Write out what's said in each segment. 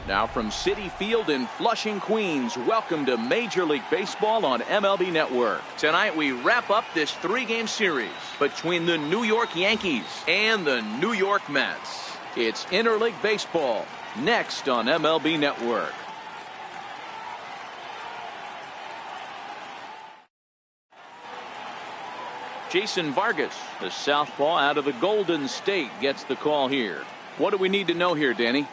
Now from Citi Field in Flushing, Queens, welcome to Major League Baseball on MLB Network. Tonight we wrap up this 3-game series between the New York Yankees and the New York Mets. It's Interleague Baseball next on MLB Network. Jason Vargas, the southpaw out of the Golden State, gets the call here. What do we need to know here, Danny?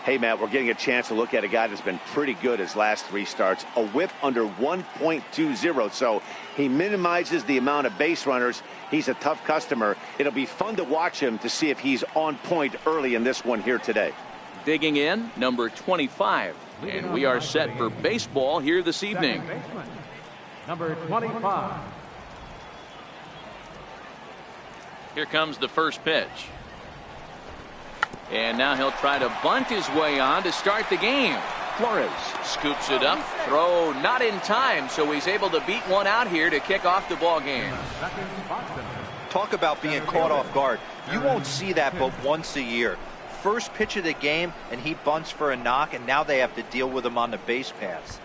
Hey, Matt, we're getting a chance to look at a guy that's been pretty good his last 3 starts. A whip under 1.20, so he minimizes the amount of base runners. He's a tough customer. It'll be fun to watch him to see if he's on point early in this one here today. Digging in, number 25. And we are set for baseball here this evening. Number 25. Here comes the first pitch. And now he'll try to bunt his way on to start the game. Flores scoops it up. Throw not in time, so he's able to beat one out here to kick off the ball game. Talk about being caught off guard. You won't see that but once a year. First pitch of the game, and he bunts for a knock, and now they have to deal with him on the base paths.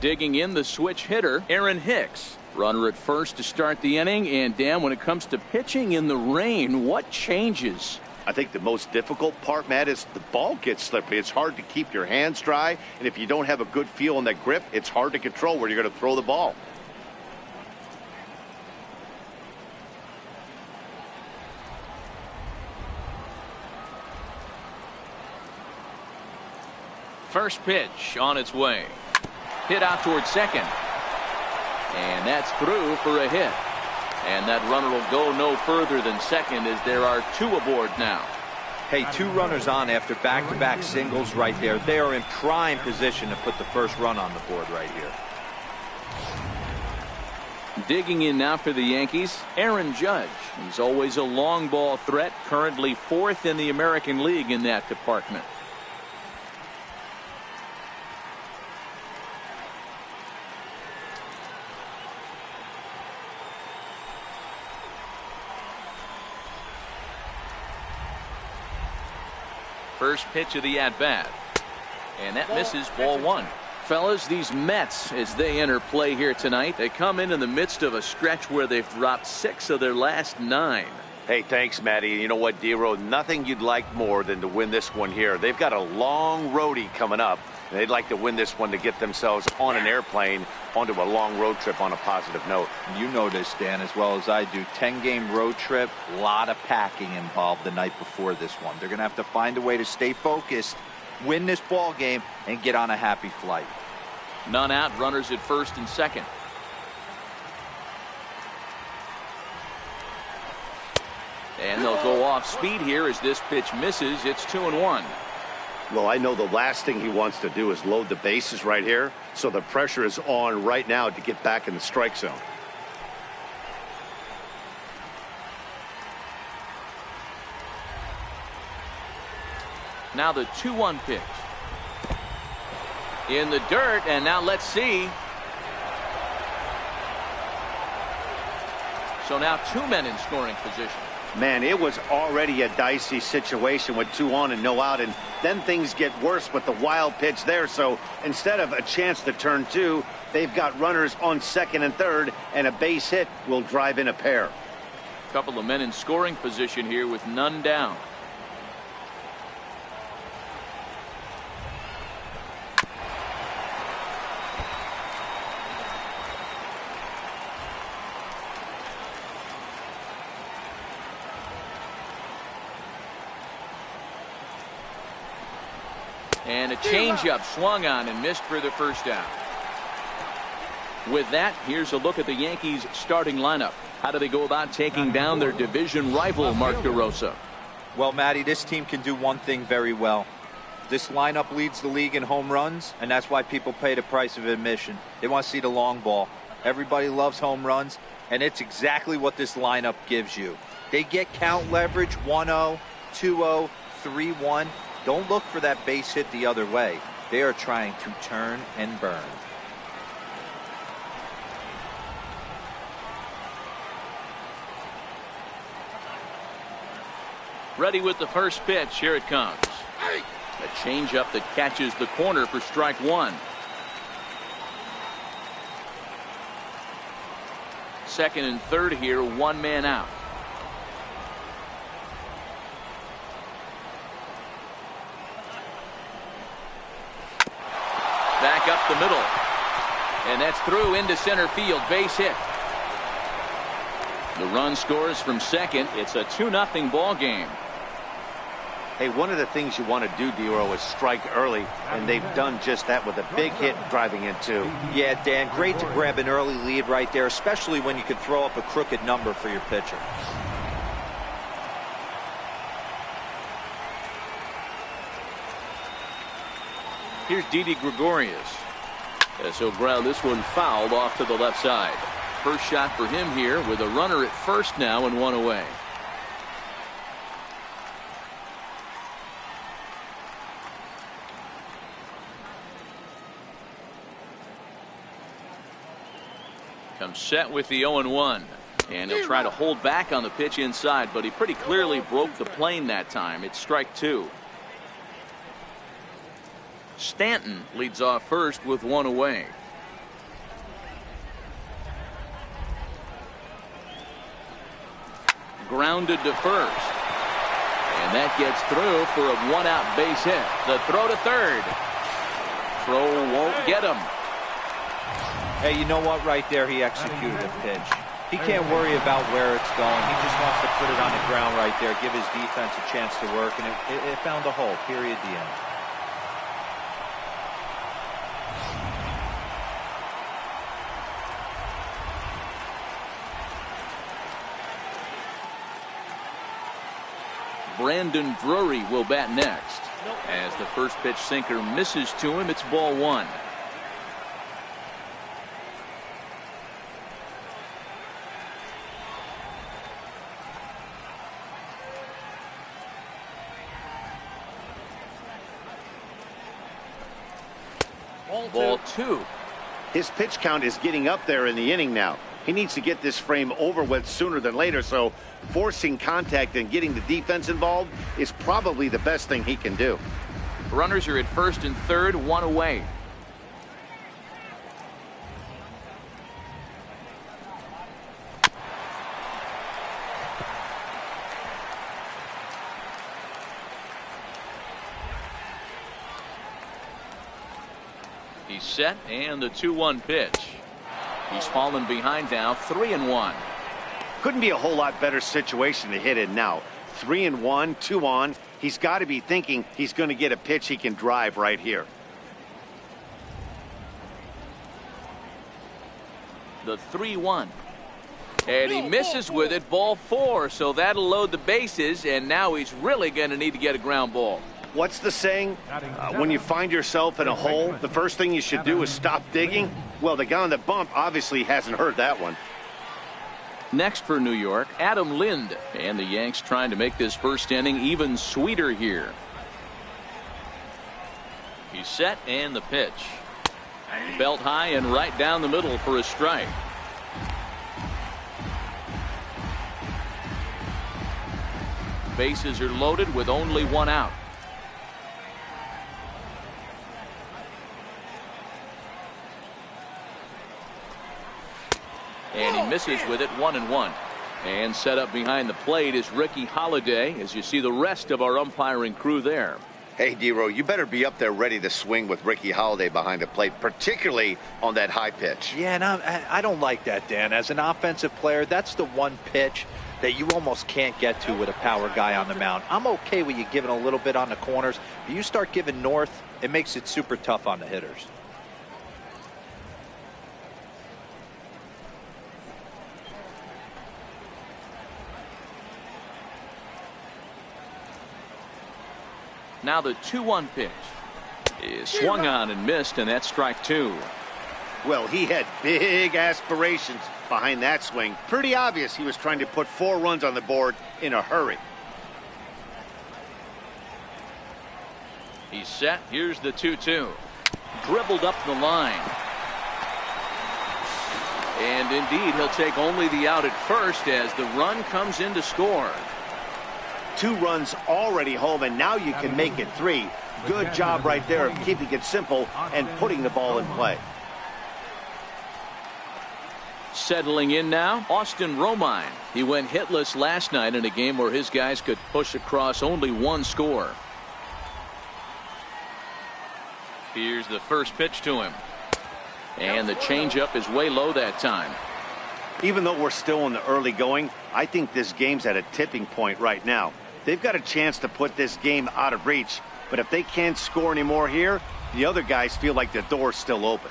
Digging in, the switch hitter, Aaron Hicks. Runner at first to start the inning. And Dan, when it comes to pitching in the rain, what changes? I think the most difficult part, Matt, is the ball gets slippery. It's hard to keep your hands dry, and if you don't have a good feel on that grip, it's hard to control where you're going to throw the ball. First pitch on its way. Hit out towards second. And that's through for a hit. And that runner will go no further than second as there are 2 aboard now. Hey, 2 runners on after back-to-back singles right there. They are in prime position to put the first run on the board right here. Digging in now for the Yankees, Aaron Judge. He's always a long ball threat, currently 4th in the American League in that department. First pitch of the at-bat. And that misses, ball 1. Fellas, these Mets, as they enter play here tonight, they come in the midst of a stretch where they've dropped 6 of their last 9. Hey, thanks, Matty. You know what, D-Row? Nothing you'd like more than to win this one here. They've got a long roadie coming up, and they'd like to win this one to get themselves on an airplane onto a long road trip on a positive note. You know this, Dan, as well as I do. 10-game road trip, a lot of packing involved the night before this one. They're going to have to find a way to stay focused, win this ball game, and get on a happy flight. None out, runners at first and second. And they'll go off speed here as this pitch misses. It's 2-1. Well, I know the last thing he wants to do is load the bases right here, so the pressure is on right now to get back in the strike zone. Now the 2-1 pitch. In the dirt, and now let's see. So now 2 men in scoring position. Man, it was already a dicey situation with 2 on and no out, and then things get worse with the wild pitch there. So instead of a chance to turn 2, they've got runners on second and third, and a base hit will drive in a pair. A couple of men in scoring position here with none down. And a changeup swung on and missed for the first down. With that, here's a look at the Yankees starting lineup. How do they go about taking down their division rival, Mark DeRosa? Well, Matty, this team can do one thing very well. This lineup leads the league in home runs, and that's why people pay the price of admission. They want to see the long ball. Everybody loves home runs, and it's exactly what this lineup gives you. They get count leverage 1-0, 2-0, 3-1. Don't look for that base hit the other way. They are trying to turn and burn. Ready with the first pitch. Here it comes. A changeup that catches the corner for strike one. Second and third here, one man out. Back up the middle. And that's through into center field. Base hit. The run scores from second. It's a 2-0 ball game. Hey, one of the things you want to do, Dero, is strike early, and they've done just that with a big hit driving in two. Yeah, Dan, great to grab an early lead right there, especially when you could throw up a crooked number for your pitcher. Here's Didi Gregorius. As he'll ground this one fouled off to the left side. First shot for him here with a runner at first now and one away. Comes set with the 0-1. And he'll try to hold back on the pitch inside, but he pretty clearly broke the plane that time. It's strike two. Stanton leads off first with one away. Grounded to first. And that gets through for a one-out base hit. The throw to third. Throw won't get him. Hey, you know what? Right there, he executed a pitch. He can't worry about where it's going. He just wants to put it on the ground right there, give his defense a chance to work, and it found a hole. Period. The end. Brandon Drury will bat next. As the first pitch sinker misses to him, it's ball one. Ball two. His pitch count is getting up there in the inning now. He needs to get this frame over with sooner than later, so forcing contact and getting the defense involved is probably the best thing he can do. Runners are at first and third, one away. He's set, and the 2-1 pitch. He's fallen behind now, 3-1. Couldn't be a whole lot better situation to hit in now. 3-1, 2 on. He's got to be thinking he's going to get a pitch he can drive right here. The 3-1. And he misses with it, ball four, so that'll load the bases, and now he's really going to need to get a ground ball. What's the saying? When you find yourself in a hole, the first thing you should do is stop digging. Well, the guy on the bump obviously hasn't heard that one. Next for New York, Adam Lind. And the Yanks trying to make this first inning even sweeter here. He's set, and the pitch. Belt high and right down the middle for a strike. Bases are loaded with only one out. And he misses with it, 1-1. And set up behind the plate is Ricky Holiday, as you see the rest of our umpiring crew there. Hey, Dero, you better be up there ready to swing with Ricky Holiday behind the plate, particularly on that high pitch. Yeah, and I don't like that, Dan. As an offensive player, that's the one pitch that you almost can't get to with a power guy on the mound. I'm okay with you giving a little bit on the corners, but you start giving north, it makes it super tough on the hitters. Now the 2-1 pitch is swung on and missed, and that's strike two. Well, he had big aspirations behind that swing. Pretty obvious he was trying to put 4 runs on the board in a hurry. He's set. Here's the 2-2. Dribbled up the line. And indeed, he'll take only the out at first as the run comes in to score. 2 runs already home, and now you can make it 3. Good job right there of keeping it simple and putting the ball in play. Settling in now, Austin Romine. He went hitless last night in a game where his guys could push across only 1 score. Here's the first pitch to him. And the changeup is way low that time. Even though we're still in the early going, I think this game's at a tipping point right now. They've got a chance to put this game out of reach, but if they can't score any more here, the other guys feel like the door's still open.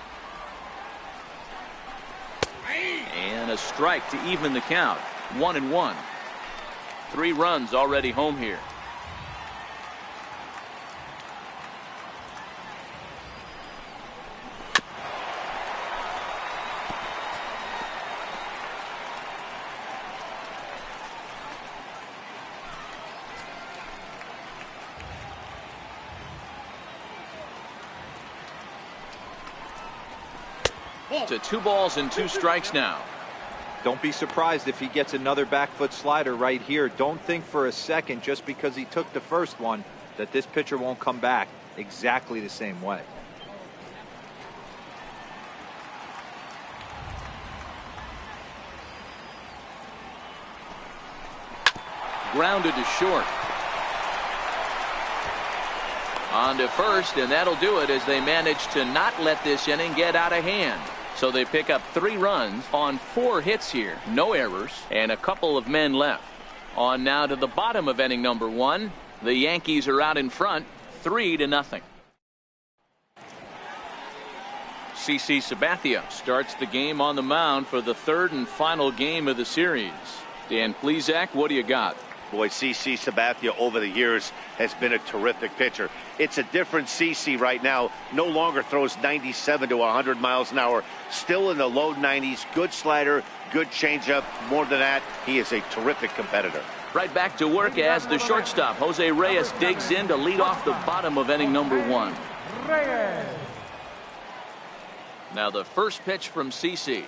And a strike to even the count. 1-1. 3 runs already home here. To 2 balls and 2 strikes now. Don't be surprised if he gets another back foot slider right here. Don't think for a second, just because he took the first one, that this pitcher won't come back exactly the same way. Grounded to short. On to first, and that'll do it as they manage to not let this inning get out of hand. So they pick up 3 runs on 4 hits here. No errors and a couple of men left. On now to the bottom of inning number 1. The Yankees are out in front 3-0. CC Sabathia starts the game on the mound for the 3rd and final game of the series. Dan Plesac, what do you got? Boy, CC Sabathia over the years has been a terrific pitcher. It's a different CC right now. No longer throws 97 to 100 miles an hour. Still in the low 90s. Good slider, good changeup. More than that, he is a terrific competitor. Right back to work as the shortstop, Jose Reyes, digs in to lead off the bottom of inning number 1. Now the first pitch from CC.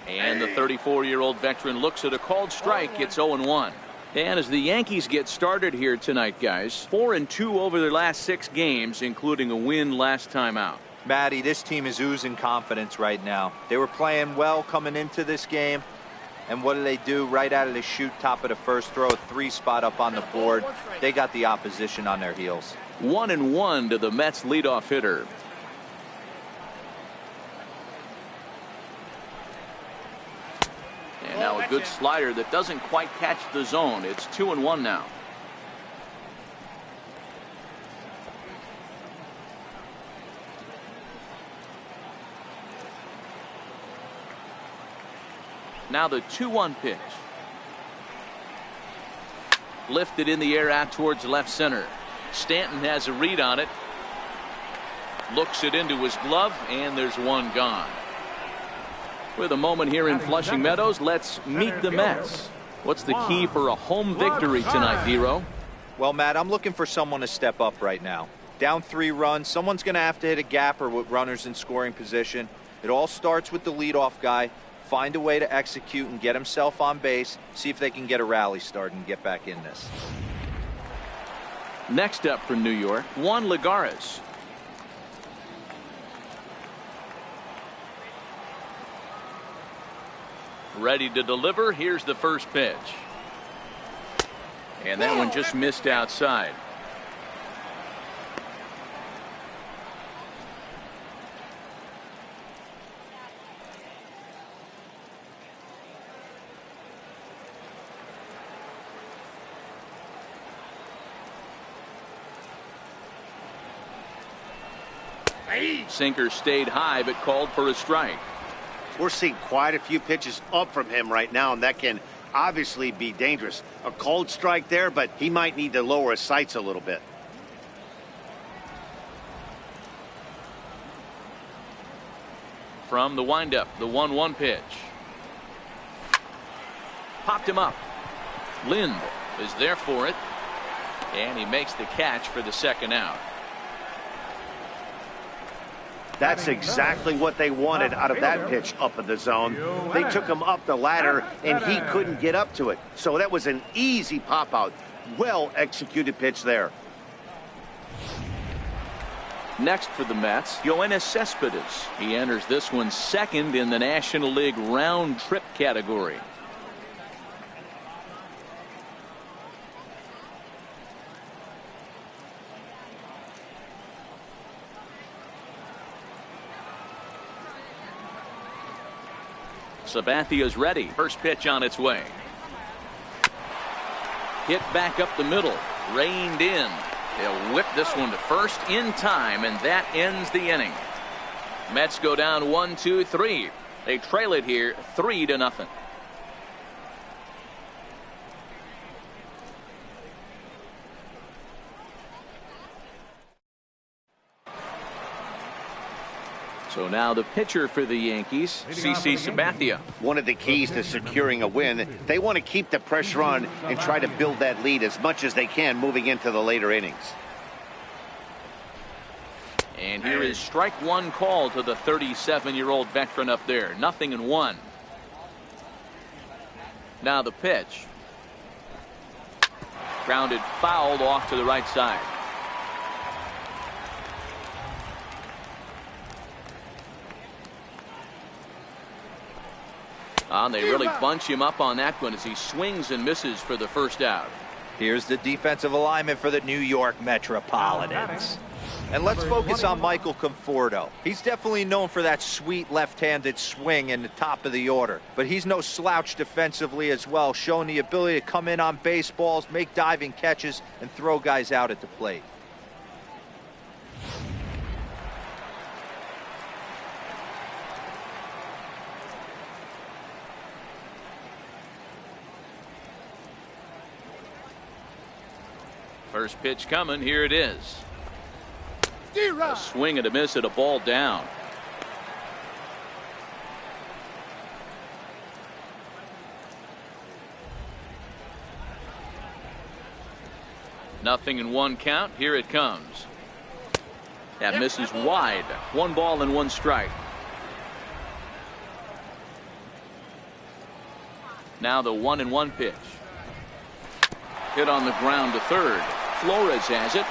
And the 34-year-old veteran looks at a called strike. It's 0-1. And as the Yankees get started here tonight, guys, 4-2 over their last 6 games, including a win last time out. Matty, this team is oozing confidence right now. They were playing well coming into this game. And what do? Right out of the chute, top of the first, throw a 3 spot up on the board. They got the opposition on their heels. 1-1 to the Mets leadoff hitter. And now a good slider that doesn't quite catch the zone. It's 2-1 now. Now the 2-1 pitch. Lifted in the air out towards left center. Stanton has a read on it. Looks it into his glove, and there's one gone. With a moment here in Flushing Meadows, let's meet the Mets. What's the key for a home victory tonight, Dero? Well, Matt, I'm looking for someone to step up right now. Down 3 runs, someone's going to have to hit a gapper with runners in scoring position. It all starts with the leadoff guy. Find a way to execute and get himself on base. See if they can get a rally started and get back in this. Next up for New York, Juan Lagares. Ready to deliver. Here's the first pitch. And that one just missed outside. Sinker stayed high but called for a strike. We're seeing quite a few pitches up from him right now, and that can obviously be dangerous. A cold strike there, but he might need to lower his sights a little bit. From the windup, the 1-1 pitch. Popped him up. Lind is there for it, and he makes the catch for the second out. That's exactly what they wanted out of that pitch up in the zone. They took him up the ladder, and he couldn't get up to it. So that was an easy pop-out. Well-executed pitch there. Next for the Mets, Yoenis Cespedes. He enters this one second in the National League round trip category. Sabathia's ready. First pitch on its way. Hit back up the middle. Reined in. They'll whip this one to first in time, and that ends the inning. Mets go down 1-2-3. They trail it here 3-0. So now the pitcher for the Yankees, CC Sabathia. One of the keys to securing a win, they want to keep the pressure on and try to build that lead as much as they can moving into the later innings. And here is strike one call to the 37-year-old veteran up there. 0-1. Now the pitch. Grounded foul off to the right side. They really bunch him up on that one as he swings and misses for the first out. Here's the defensive alignment for the New York Metropolitans. And let's focus on Michael Conforto. He's definitely known for that sweet left-handed swing in the top of the order. But he's no slouch defensively as well, showing the ability to come in on baseballs, make diving catches, and throw guys out at the plate. First pitch coming. Here it is. A swing and a miss at a ball down. Nothing in one count. Here it comes. That misses wide. 1 ball and 1 strike. Now the 1-1 pitch. Hit on the ground to third. Flores has it.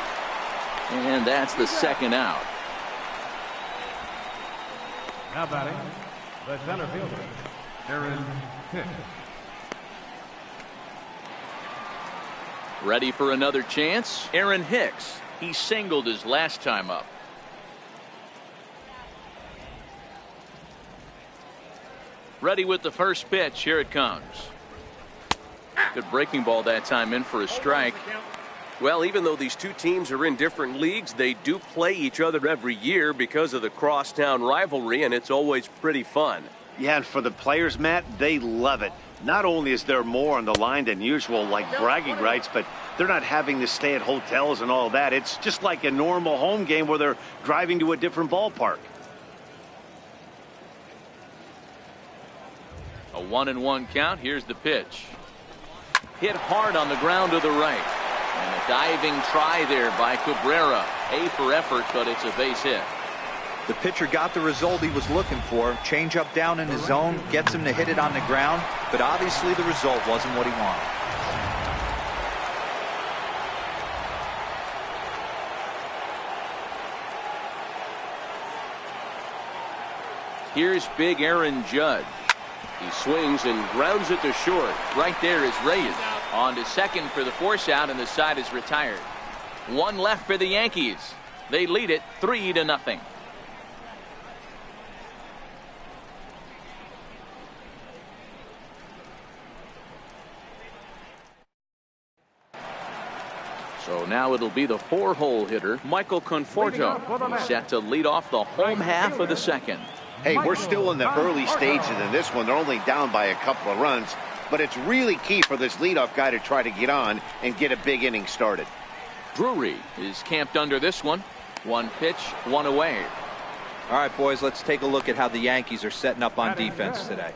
And that's the second out. Now batting, the center fielder, Aaron Hicks. Ready for another chance? Aaron Hicks. He singled his last time up. Ready with the first pitch. Here it comes. Good breaking ball that time, in for a strike. Well, even though these two teams are in different leagues, they do play each other every year because of the crosstown rivalry, and it's always pretty fun. Yeah, and for the players, Matt, they love it. Not only is there more on the line than usual, like bragging rights, but they're not having to stay at hotels and all that. It's just like a normal home game where they're driving to a different ballpark. A 1-1 count. Here's the pitch. Hit hard on the ground to the right. And a diving try there by Cabrera. A for effort, but it's a base hit. The pitcher got the result he was looking for. Change up down in the zone, gets him to hit it on the ground, but obviously the result wasn't what he wanted. Here's big Aaron Judge. He swings and grounds it to short. Right there is Reyes. On to second for the force out, and the side is retired. 1 left for the Yankees. They lead it 3-0. So now it'll be the 4-hole hitter, Michael Conforto. He's set to lead off the home half of the second. Hey, we're still in the early stages in this one. They're only down by a couple of runs, but it's really key for this leadoff guy to try to get on and get a big inning started. Drury is camped under this one. 1 pitch, 1 away. All right, boys, let's take a look at how the Yankees are setting up on defense today.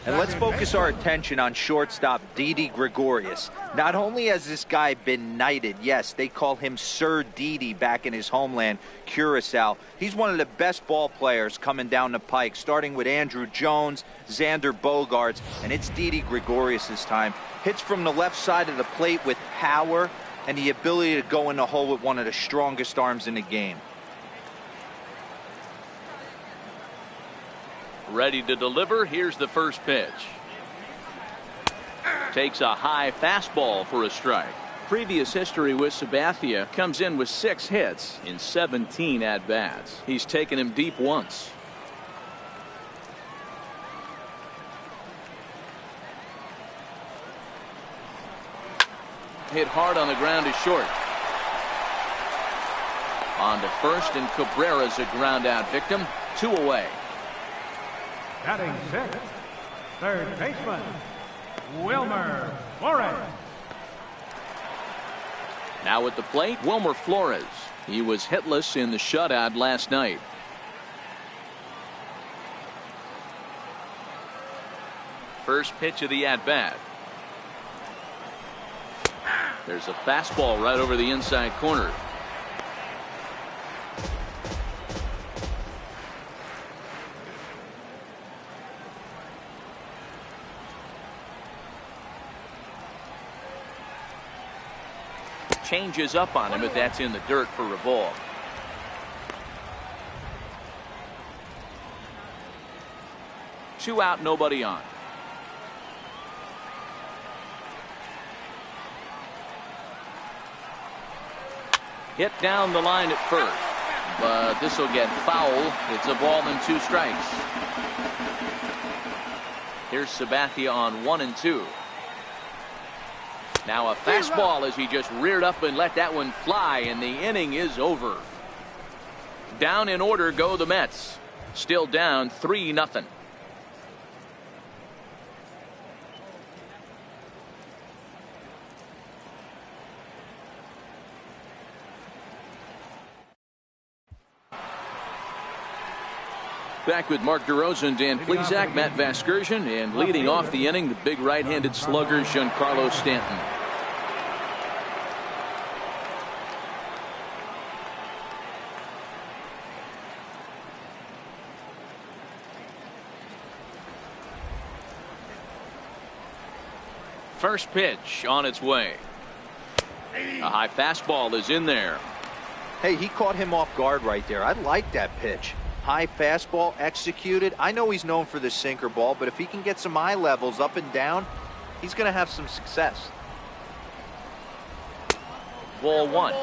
And let's focus our attention on shortstop Didi Gregorius. Not only has this guy been knighted, yes, they call him Sir Didi back in his homeland, Curacao. He's one of the best ball players coming down the pike, starting with Andrew Jones, Xander Bogaerts, and it's Didi Gregorius this time. Hits from the left side of the plate with power and the ability to go in the hole with one of the strongest arms in the game. Ready to deliver. Here's the first pitch. Takes a high fastball for a strike. Previous history with Sabathia, comes in with 6 hits in 17 at-bats. He's taken him deep once. Hit hard on the ground is short. On to first, and Cabrera's a ground out victim. 2 away. Batting 6th, third baseman, Wilmer Flores. Now at the plate, Wilmer Flores. He was hitless in the shutout last night. First pitch of the at-bat. There's a fastball right over the inside corner. Changes up on him, but that's in the dirt for a ball. Two out, nobody on. Hit down the line at first, but this will get foul. It's a ball and 2 strikes. Here's Sabathia on 1 and 2. Now a fastball as he just reared up and let that one fly, and the inning is over. Down in order go the Mets. Still down 3-0. Back with Mark DeRosa, Dan Plesac, Matt Vasgersian, and leading off the inning, the big right-handed slugger, Giancarlo Stanton. First pitch on its way. A high fastball is in there. Hey, he caught him off guard right there. I like that pitch. High fastball executed. I know he's known for the sinker ball, but if he can get some eye levels up and down, he's going to have some success. Ball 1.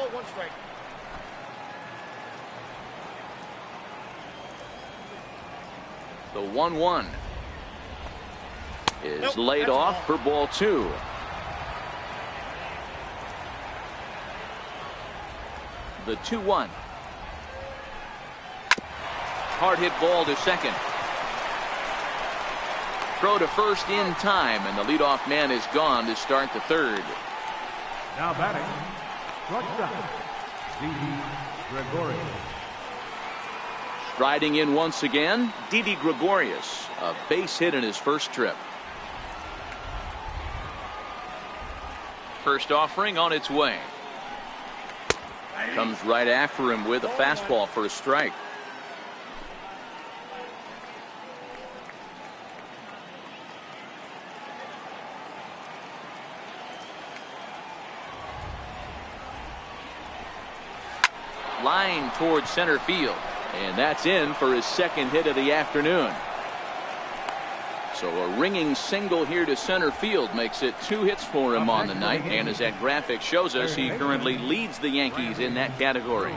The 1-1 is laid off for ball 2. The 2-1. Hard hit ball to second. Throw to first in time, and the leadoff man is gone to start the third. Now batting, shortstop, Didi Gregorius. Striding in once again, Didi Gregorius, a base hit in his first trip. First offering on its way. Comes right after him with a fastball for a strike. Line towards center field, and that's in for his second hit of the afternoon. So a ringing single here to center field makes it 2 hits for him on the night, and as that graphic shows us, he currently leads the Yankees in that category.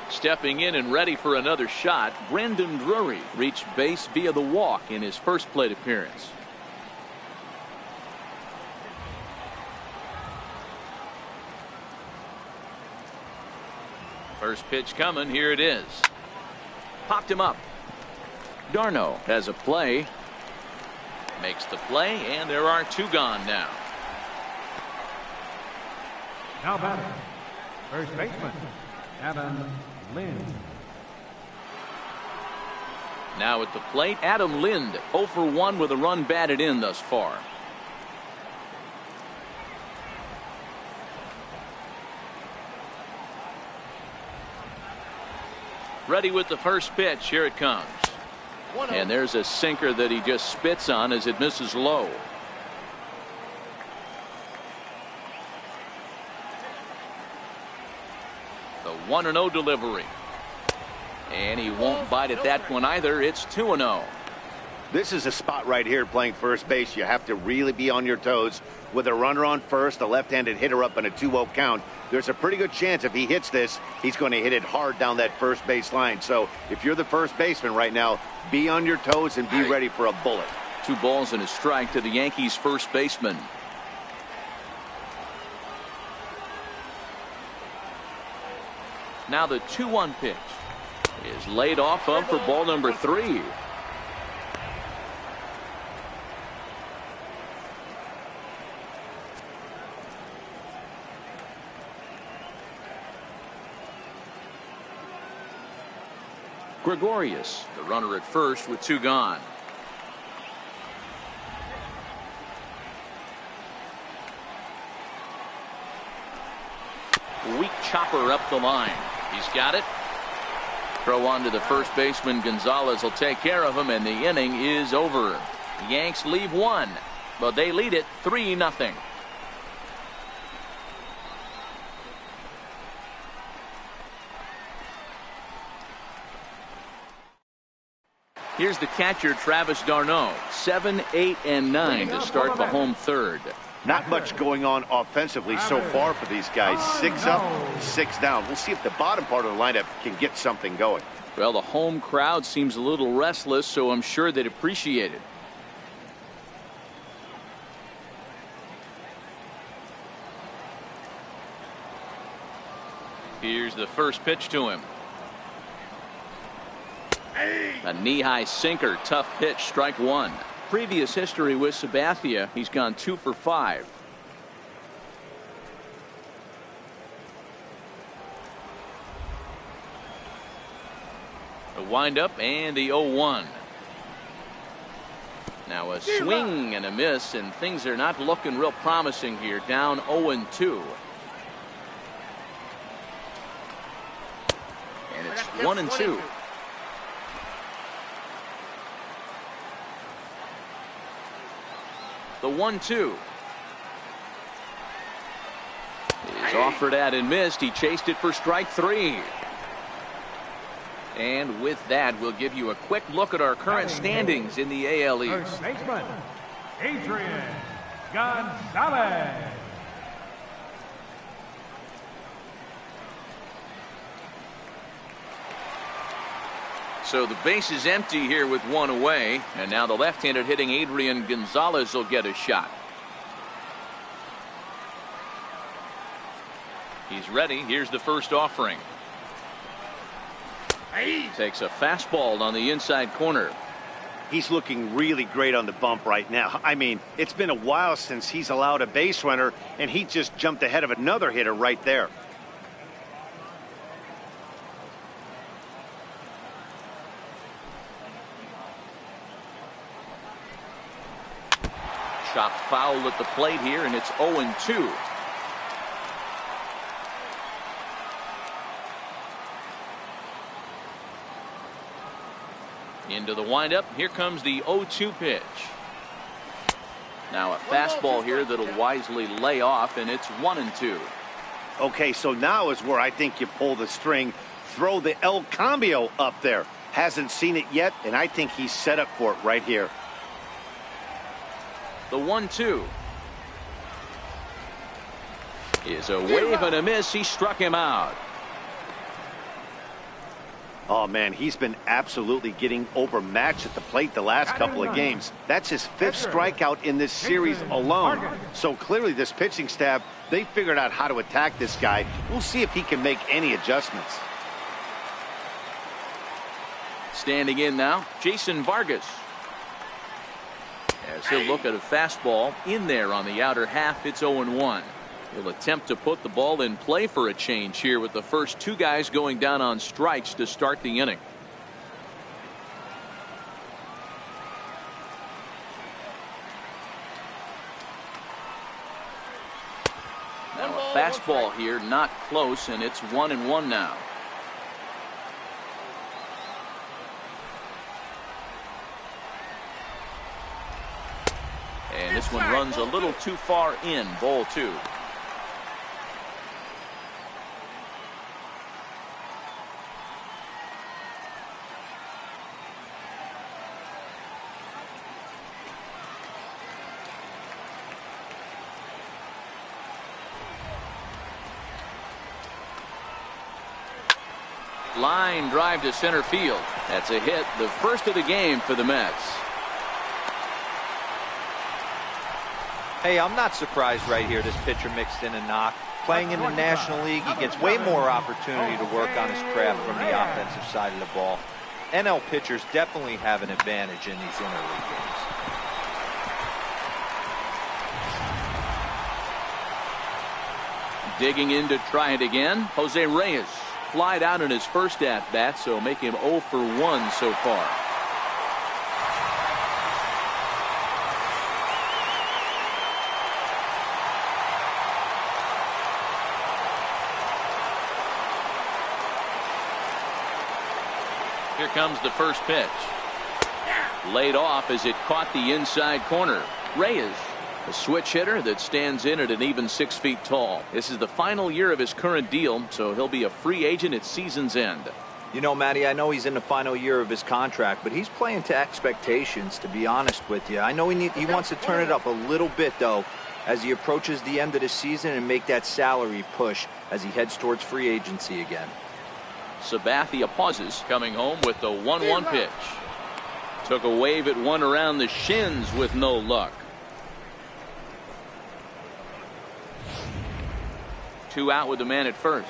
Stepping in and ready for another shot, Brandon Drury reached base via the walk in his first plate appearance. First pitch coming. Here it is. Popped him up. Darno has a play. Makes the play, and there are 2 gone now. Now batting, first baseman, Adam Lind. Now at the plate, Adam Lind, 0 for 1 with a run batted in thus far. Ready with the first pitch. Here it comes. And there's a sinker that he just spits on as it misses low. The 1-0 delivery. And he won't bite at that one either. It's 2-0. This is a spot right here playing first base. You have to really be on your toes. With a runner on first, a left-handed hitter up in a 2-0 count, there's a pretty good chance if he hits this, he's going to hit it hard down that first base line. So if you're the first baseman right now, be on your toes and be ready for a bullet. 2 balls and a strike to the Yankees first baseman. Now the 2-1 pitch is laid off of for ball number 3. Gregorius, the runner at first with 2 gone. Weak chopper up the line. He's got it. Throw on to the first baseman. Gonzalez will take care of him, and the inning is over. The Yanks leave 1, but they lead it 3-0. Here's the catcher, Travis d'Arnaud. 7, 8, and 9 to start the home third. Not much going on offensively so far for these guys. 6 up, 6 down. We'll see if the bottom part of the lineup can get something going. Well, the home crowd seems a little restless, so I'm sure they'd appreciate it. Here's the first pitch to him. A knee-high sinker, tough pitch, strike 1. Previous history with Sabathia, he's gone 2 for 5. The windup and the 0-1. Now a swing and a miss, and things are not looking real promising here. Down 0-2. And it's 1-2. The 1-2 is offered at and missed. He chased it for strike 3. And with that, we'll give you a quick look at our current standings in the AL East. First baseman, Adrian Gonzalez. So the base is empty here with 1 away, and now the left-handed hitting Adrian Gonzalez will get a shot. He's ready. Here's the first offering. Takes a fastball on the inside corner. He's looking really great on the bump right now. I mean, it's been a while since he's allowed a base runner, and he just jumped ahead of another hitter right there. Chopped foul at the plate here, and it's 0-2. Into the windup. Here comes the 0-2 pitch. Now a fastball here that'll wisely lay off, and it's 1-2. Okay, so now is where I think you pull the string. Throw the El Cambio up there. Hasn't seen it yet, and I think he's set up for it right here. The 1-2 is a wave and a miss. He struck him out. Oh, man, he's been absolutely getting overmatched at the plate the last couple of games. That's his 5th strikeout in this series alone. So clearly this pitching staff, they figured out how to attack this guy. We'll see if he can make any adjustments. Standing in now, Jason Vargas. As he'll look at a fastball in there on the outer half, it's 0-1. He'll attempt to put the ball in play for a change here with the first two guys going down on strikes to start the inning. Now a fastball here, not close, and it's 1-1 now. And this one runs a little too far in. Ball 2. Line drive to center field. That's a hit, the first of the game for the Mets. Hey, I'm not surprised right here this pitcher mixed in a knock. Playing in the National League, he gets way more opportunity to work on his craft from the offensive side of the ball. NL pitchers definitely have an advantage in these interleague games. Digging in to try it again, Jose Reyes. Flied out in his first at-bat, so make him 0 for 1 so far. Here comes the first pitch. Laid off as it caught the inside corner. Reyes, a switch hitter that stands in at an even 6 feet tall. This is the final year of his current deal, so he'll be a free agent at season's end. You know, Matty, I know he's in the final year of his contract, but he's playing to expectations, to be honest with you. I know he wants to turn it up a little bit, though, as he approaches the end of the season and make that salary push as he heads towards free agency again. Sabathia pauses, coming home with the 1-1 pitch. Took a wave at one around the shins with no luck. 2 out with the man at first.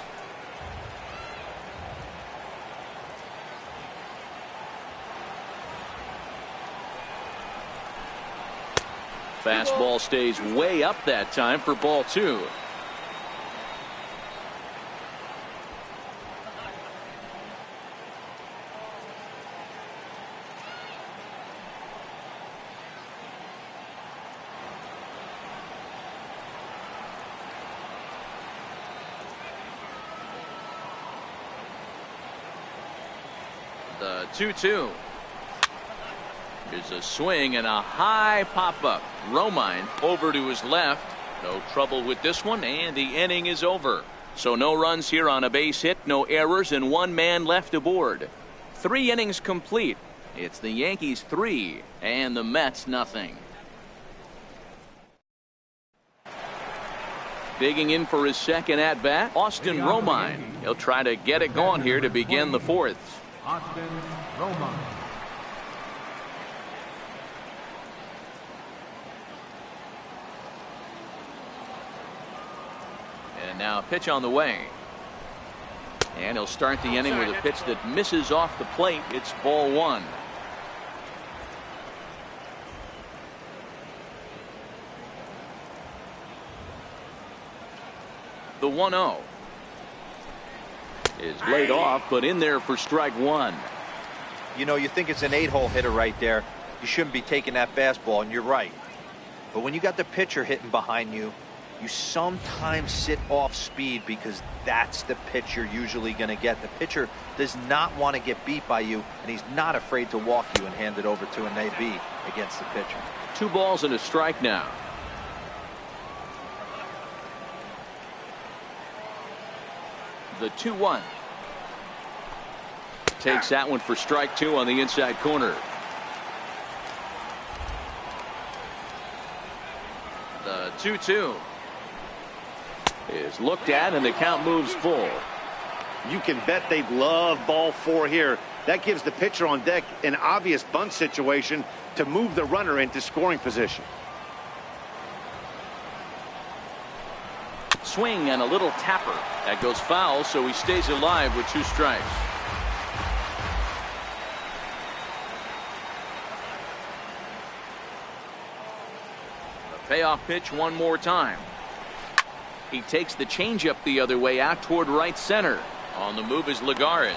Fastball stays way up that time for ball 2. The 2-2. Here's a swing and a high pop-up. Romine over to his left. No trouble with this one, and the inning is over. So no runs here on a base hit, no errors, and 1 man left aboard. 3 innings complete. It's the Yankees 3 and the Mets nothing. Digging in for his second at-bat, Austin Romine. He'll try to get it going here to begin the 4th. Austin Romine. And now a pitch on the way. And he'll start the inning with a pitch that misses off the plate. It's ball 1. The 1-0 is laid off, but in there for strike 1. You know, you think it's an 8-hole hitter right there. You shouldn't be taking that fastball, and you're right. But when you got the pitcher hitting behind you, you sometimes sit off speed because that's the pitch you're usually going to get. The pitcher does not want to get beat by you, and he's not afraid to walk you and hand it over to an AB against the pitcher. 2 balls and a strike now. The 2-1. Takes that one for strike 2 on the inside corner. The 2-2 is looked at, and the count moves full. You can bet they love ball 4 here. That gives the pitcher on deck an obvious bunt situation to move the runner into scoring position. Swing and a little tapper. That goes foul, so he stays alive with 2 strikes. The payoff pitch one more time. He takes the changeup the other way out toward right center. On the move is Lagares.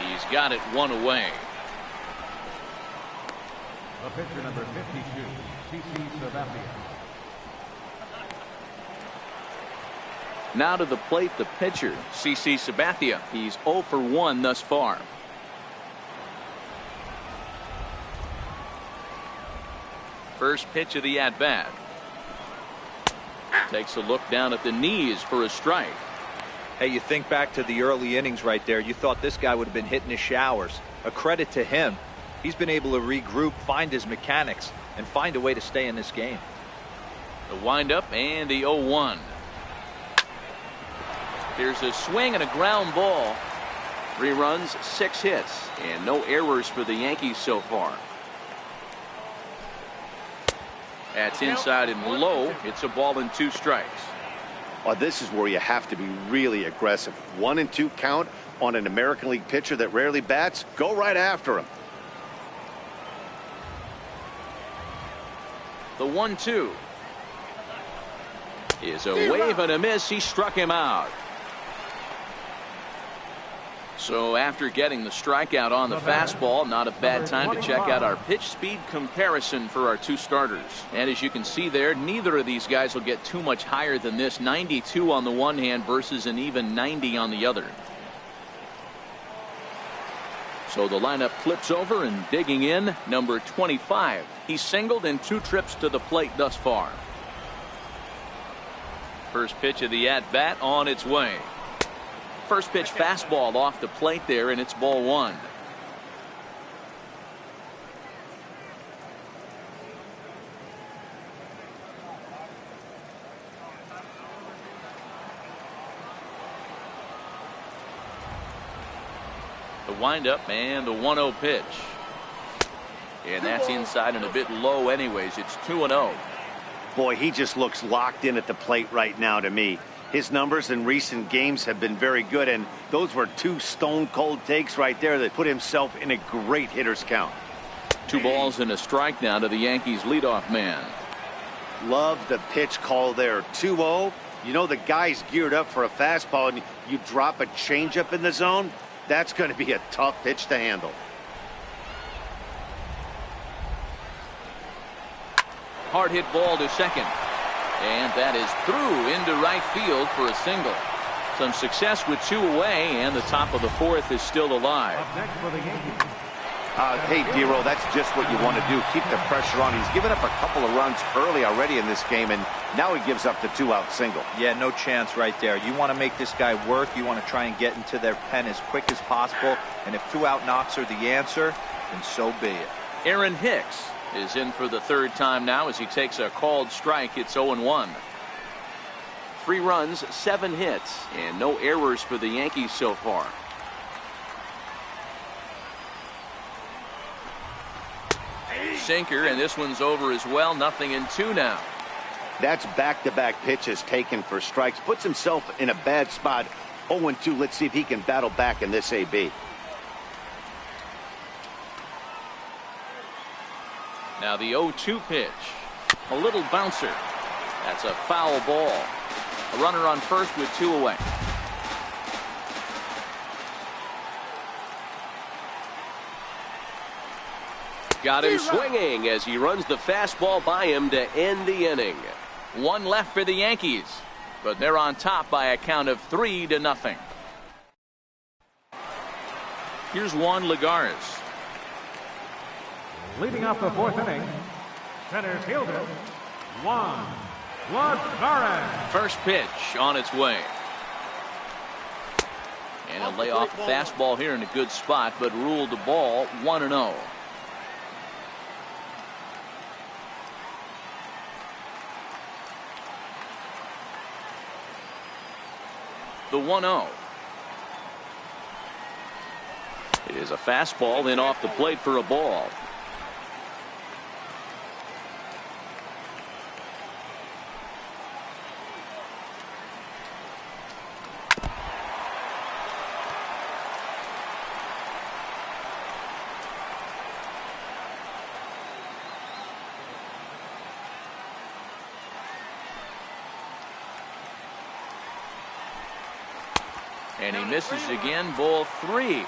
He's got it one away. The pitcher, number 52, CC Sabathia. Now to the plate, the pitcher, CC Sabathia. He's 0 for 1 thus far. First pitch of the at-bat. Takes a look down at the knees for a strike. Hey, you think back to the early innings right there. You thought this guy would have been hitting his showers. A credit to him. He's been able to regroup, find his mechanics, and find a way to stay in this game. The windup and the 0-1. There's a swing and a ground ball. 3 runs, 6 hits, and no errors for the Yankees so far. That's inside and low. It's a ball and 2 strikes. Well, this is where you have to be really aggressive. 1 and 2 count on an American League pitcher that rarely bats. Go right after him. The 1-2 is a wave and a miss. He struck him out. So after getting the strikeout on the fastball, not a bad time to check out our pitch speed comparison for our 2 starters. And as you can see there, neither of these guys will get too much higher than this. 92 on the one hand versus an even 90 on the other. So the lineup flips over, and digging in, number 25. He's singled in 2 trips to the plate thus far. First pitch of the at-bat on its way. First pitch fastball off the plate there, and it's ball 1. The windup and the 1-0 pitch. And that's inside and a bit low anyways. It's 2-0. Boy, he just looks locked in at the plate right now to me. His numbers in recent games have been very good, and those were 2 stone-cold takes right there that put himself in a great hitter's count. 2 balls and a strike now to the Yankees leadoff man. Love the pitch call there. 2-0. You know the guy's geared up for a fastball, and you drop a changeup in the zone. That's going to be a tough pitch to handle. Hard hit ball to second. And that is through into right field for a single. Some success with 2 away, and the top of the 4th is still alive. Up next for the Yankees. Hey, Dero, that's just what you want to do. Keep the pressure on. He's given up a couple of runs early already in this game, and now he gives up the 2-out single. Yeah, no chance right there. You want to make this guy work. You want to try and get into their pen as quick as possible. And if 2-out knocks are the answer, then so be it. Aaron Hicks is in for the 3rd time now as he takes a called strike. It's 0-1. 3 runs, 7 hits, and no errors for the Yankees so far. Sinker, and this one's over as well. 0-2 now. That's back-to-back pitches taken for strikes. Puts himself in a bad spot. 0-2. Let's see if he can battle back in this AB. Now the 0-2 pitch. A little bouncer. That's a foul ball. A runner on first with 2 away. Got him swinging as he runs the fastball by him to end the inning. 1 left for the Yankees, but they're on top by a count of 3-0. Here's Juan Lagares. Leading off the 4th inning, center fielder, Juan Lagares. First pitch on its way. And he'll lay off the fastball here in a good spot, but ruled the ball 1-0. The 1-0. It is a fastball, then off the plate for a ball. And he misses again, ball 3.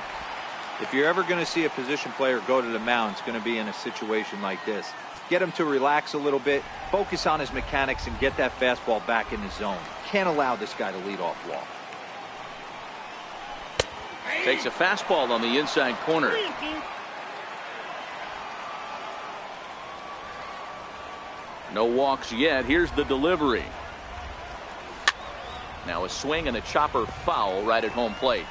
If you're ever going to see a position player go to the mound, it's going to be in a situation like this. Get him to relax a little bit, focus on his mechanics, and get that fastball back in his zone. Can't allow this guy to lead off walk. Takes a fastball on the inside corner. No walks yet. Here's the delivery. Now a swing and a chopper foul right at home plate.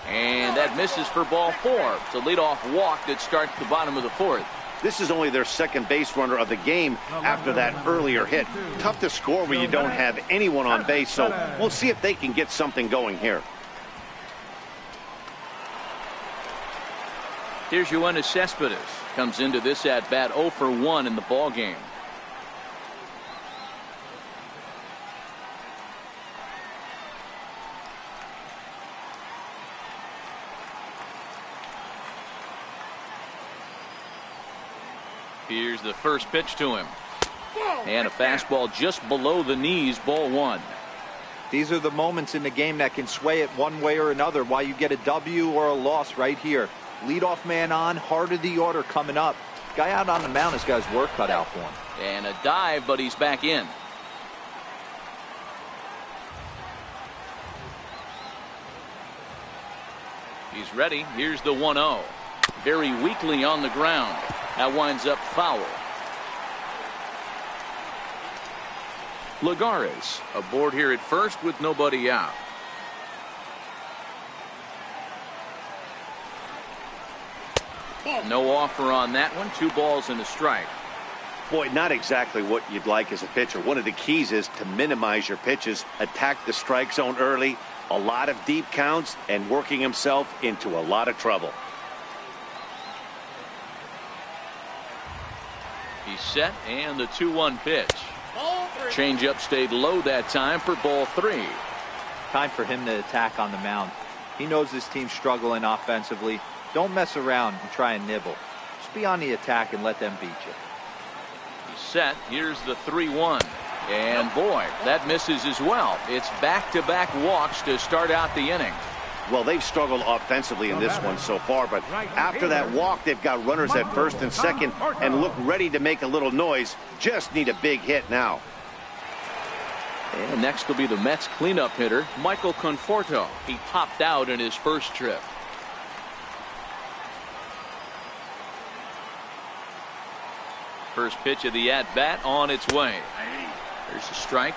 And that misses for ball 4. It's a leadoff walk that starts the bottom of the 4th. This is only their second base runner of the game after that earlier hit. Tough to score when you don't have anyone on base, so we'll see if they can get something going here. Here's Yoenis Cespedes. Comes into this at bat 0 for 1 in the ball game. Here's the first pitch to him. And a fastball just below the knees, ball 1. These are the moments in the game that can sway it one way or another, why you get a W or a loss right here. Leadoff man on, heart of the order coming up. Guy out on the mound has got his work cut out for him. And a dive, but he's back in. He's ready. Here's the 1-0. Very weakly on the ground. That winds up foul. Lagares aboard here at first with nobody out. No offer on that one. 2 balls and a strike. Boy, not exactly what you'd like as a pitcher. One of the keys is to minimize your pitches, attack the strike zone early, a lot of deep counts, and working himself into a lot of trouble. He's set, and the 2-1 pitch. Changeup stayed low that time for ball 3. Time for him to attack on the mound. He knows this team's struggling offensively. Don't mess around and try and nibble. Just be on the attack and let them beat you. He's set. Here's the 3-1. And boy, that misses as well. It's back-to-back walks to start out the inning. Well, they've struggled offensively in this one so far, but after that walk, they've got runners at first and second and look ready to make a little noise. Just need a big hit now. And next will be the Mets cleanup hitter, Michael Conforto. He popped out in his first trip. First pitch of the at-bat on its way. There's a strike.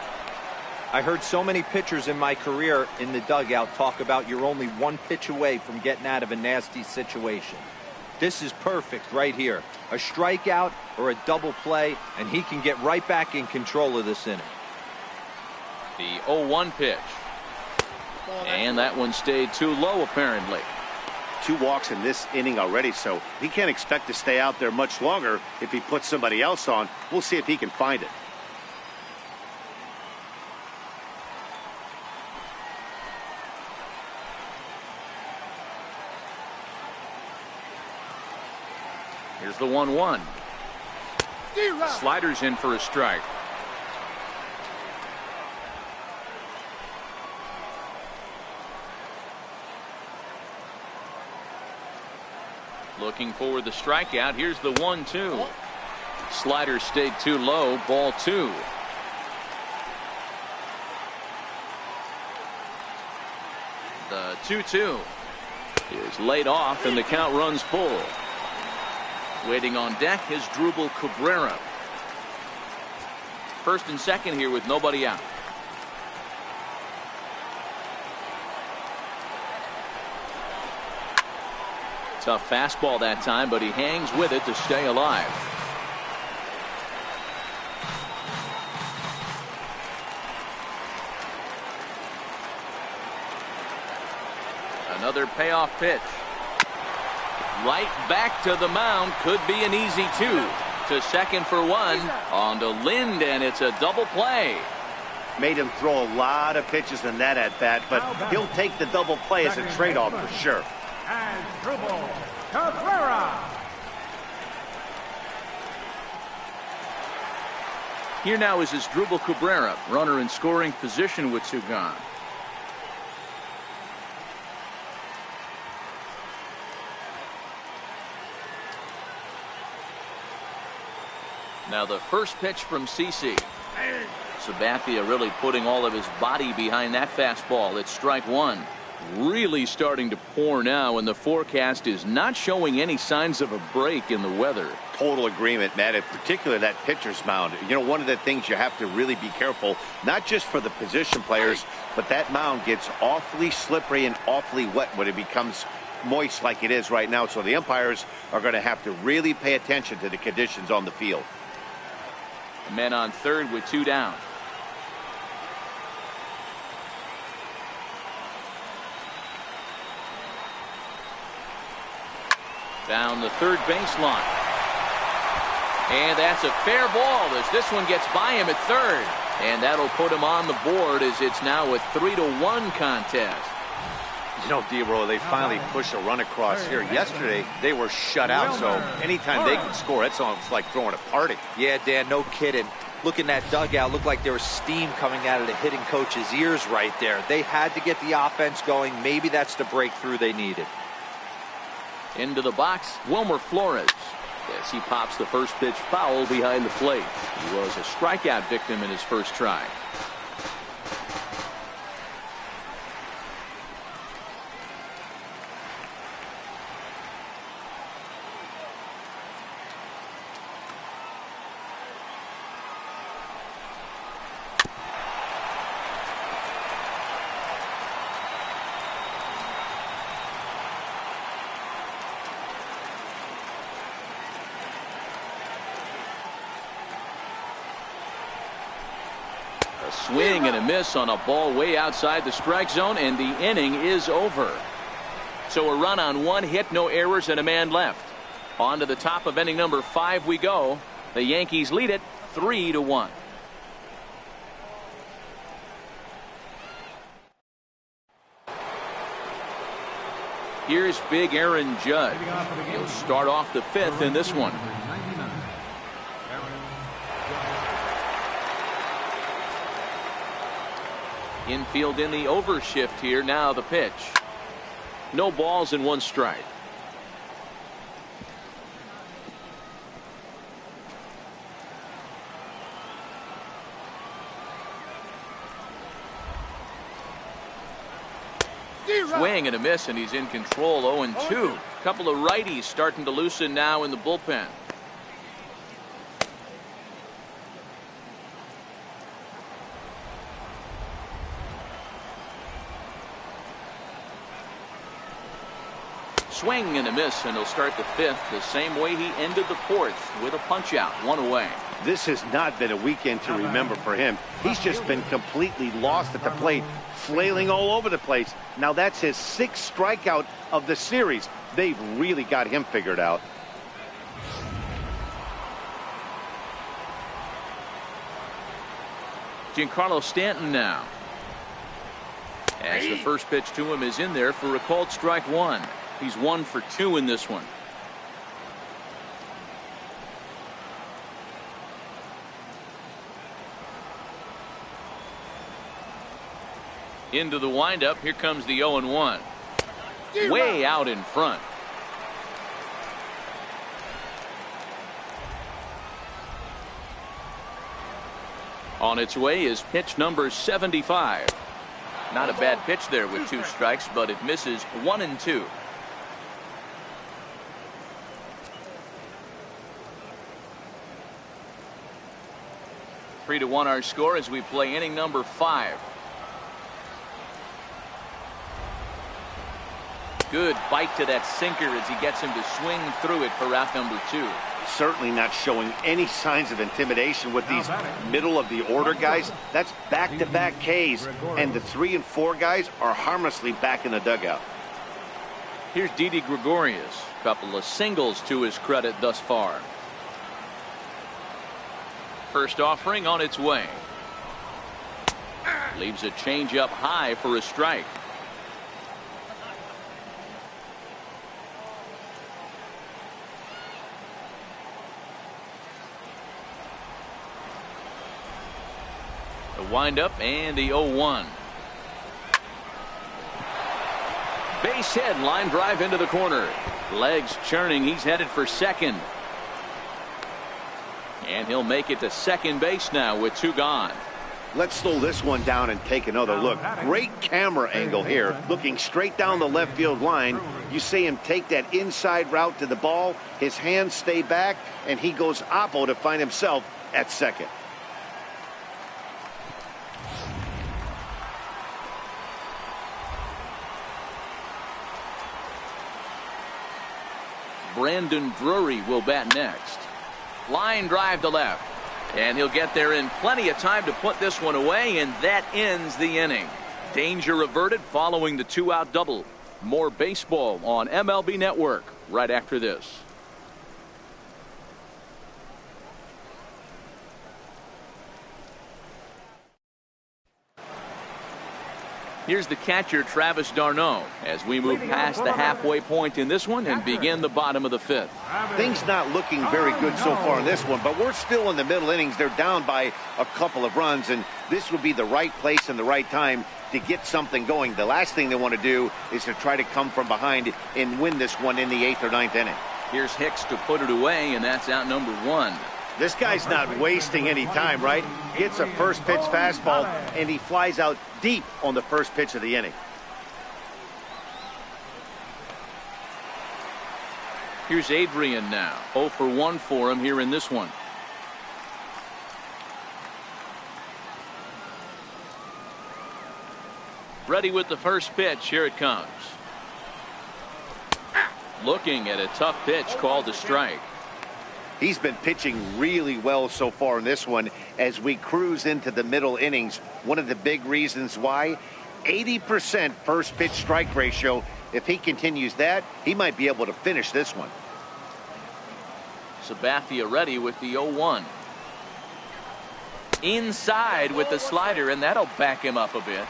I heard so many pitchers in my career in the dugout talk about you're only 1 pitch away from getting out of a nasty situation. This is perfect right here. A strikeout or a double play, and he can get right back in control of this inning. The 0-1 pitch. And that one stayed too low, apparently. 2 walks in this inning already, so he can't expect to stay out there much longer if he puts somebody else on. We'll see if he can find it. Here's the 1-1. Sliders in for a strike. Looking for the strikeout. Here's the 1-2. Slider stayed too low. Ball 2. The 2-2 is laid off, and the count runs full. Waiting on deck is Drupal Cabrera. First and second here with nobody out. Tough fastball that time, but he hangs with it to stay alive. Another payoff pitch. Right back to the mound. Could be an easy 2. To second for 1. On to Lind, and it's a double play. Made him throw a lot of pitches in that at bat, but he'll take the double play as a trade-off for sure. And Drupal Cabrera. Here now is Asdrubal Cabrera, runner in scoring position with two gone. Now the first pitch from CC. Sabathia really putting all of his body behind that fastball. It's strike one. Really starting to pour now, and the forecast is not showing any signs of a break in the weather. Total agreement, Matt. In particular, that pitcher's mound. You know, one of the things you have to really be careful, not just for the position players, but that mound gets awfully slippery and awfully wet when it becomes moist like it is right now. So the umpires are going to have to really pay attention to the conditions on the field. Men on third with two down. Down the third baseline. And that's a fair ball as this one gets by him at third. And that'll put him on the board as it's now a 3-1 contest. You know, D-Roll, they finally pushed a run across here. Yesterday, they were shut out, so anytime they can score, it's almost like throwing a party. Yeah, Dan, no kidding. Look in that dugout. Looked like there was steam coming out of the hitting coach's ears right there. They had to get the offense going. Maybe that's the breakthrough they needed. Into the box, Wilmer Flores. As he pops the first pitch foul behind the plate. He was a strikeout victim in his first try. A swing and a miss on a ball way outside the strike zone, and the inning is over. So a run on one hit, no errors, and a man left. On to the top of inning number 5 we go. The Yankees lead it 3-1. Here's big Aaron Judge. He'll start off the 5th in this one. Infield in the overshift here. Now the pitch. No balls and 1 strike. Swing and a miss, and he's in control. 0-2. Couple of righties starting to loosen now in the bullpen. Swing and a miss, and he'll start the 5th the same way he ended the 4th with a punch out, 1 away. This has not been a weekend to remember for him. He's just been completely lost at the plate, flailing all over the place. Now that's his 6th strikeout of the series. They've really got him figured out. Giancarlo Stanton now. As the first pitch to him is in there for a called strike 1. He's 1 for 2 in this one. Into the windup. Here comes the 0-1. Way out in front. On its way is pitch number 75. Not a bad pitch there with 2 strikes, but it misses 1-2. 3-1 our score as we play inning number 5. Good bite to that sinker as he gets him to swing through it for out number 2. Certainly not showing any signs of intimidation with these middle of the order guys. That's back-to-back Ks, and the 3 and 4 guys are harmlessly back in the dugout. Here's Didi Gregorius. Couple of singles to his credit thus far. First offering on its way. Leaves a changeup high for a strike. windup and the 0-1. Base hit, line drive into the corner. Legs churning. He's headed for second. And he'll make it to second base now with 2 gone. Let's slow this one down and take another look. Great camera angle here. Looking straight down the left field line. You see him take that inside route to the ball. His hands stay back, and he goes oppo to find himself at second. Brandon Drury will bat next. Line drive to left. And he'll get there in plenty of time to put this one away, and that ends the inning. Danger averted following the 2-out double. More baseball on MLB Network right after this. Here's the catcher, Travis d'Arnaud, as we move past the halfway point in this one and begin the bottom of the 5th. Things not looking very good so far in this one, but we're still in the middle innings. They're down by a couple of runs, and this would be the right place and the right time to get something going. The last thing they want to do is to try to come from behind and win this one in the 8th or 9th inning. Here's Hicks to put it away, and that's out number 1. This guy's not wasting any time, right? Gets a first pitch fastball, and he flies out deep on the first pitch of the inning. Here's Adrian now. 0 for 1 for him here in this one. Ready with the first pitch. Here it comes. Looking at a tough pitch called a strike. He's been pitching really well so far in this one as we cruise into the middle innings. One of the big reasons why, 80% first pitch strike ratio. If he continues that, he might be able to finish this one. Sabathia ready with the 0-1. Inside with the slider, and that'll back him up a bit.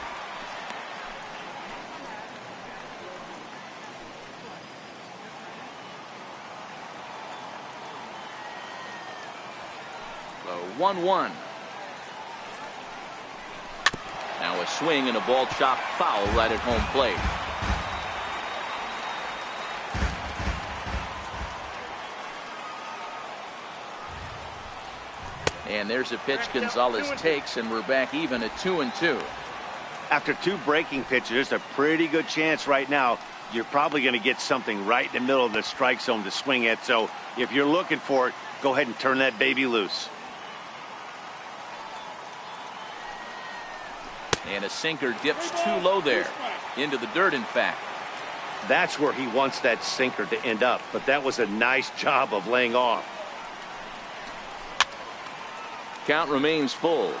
The 1-1. Now a swing and a ball chopped foul right at home plate. And there's a pitch Gonzalez takes, and we're back even at 2-2. After 2 breaking pitches, there's a pretty good chance right now you're probably going to get something right in the middle of the strike zone to swing at. So if you're looking for it, go ahead and turn that baby loose. And a sinker dips too low there. Into the dirt, in fact. That's where he wants that sinker to end up. But that was a nice job of laying off. Count remains full.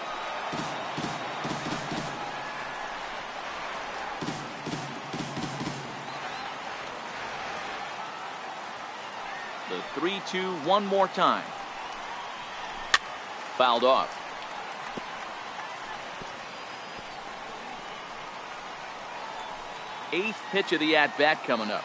The 3-2 one more time. Fouled off. Eighth pitch of the at-bat coming up.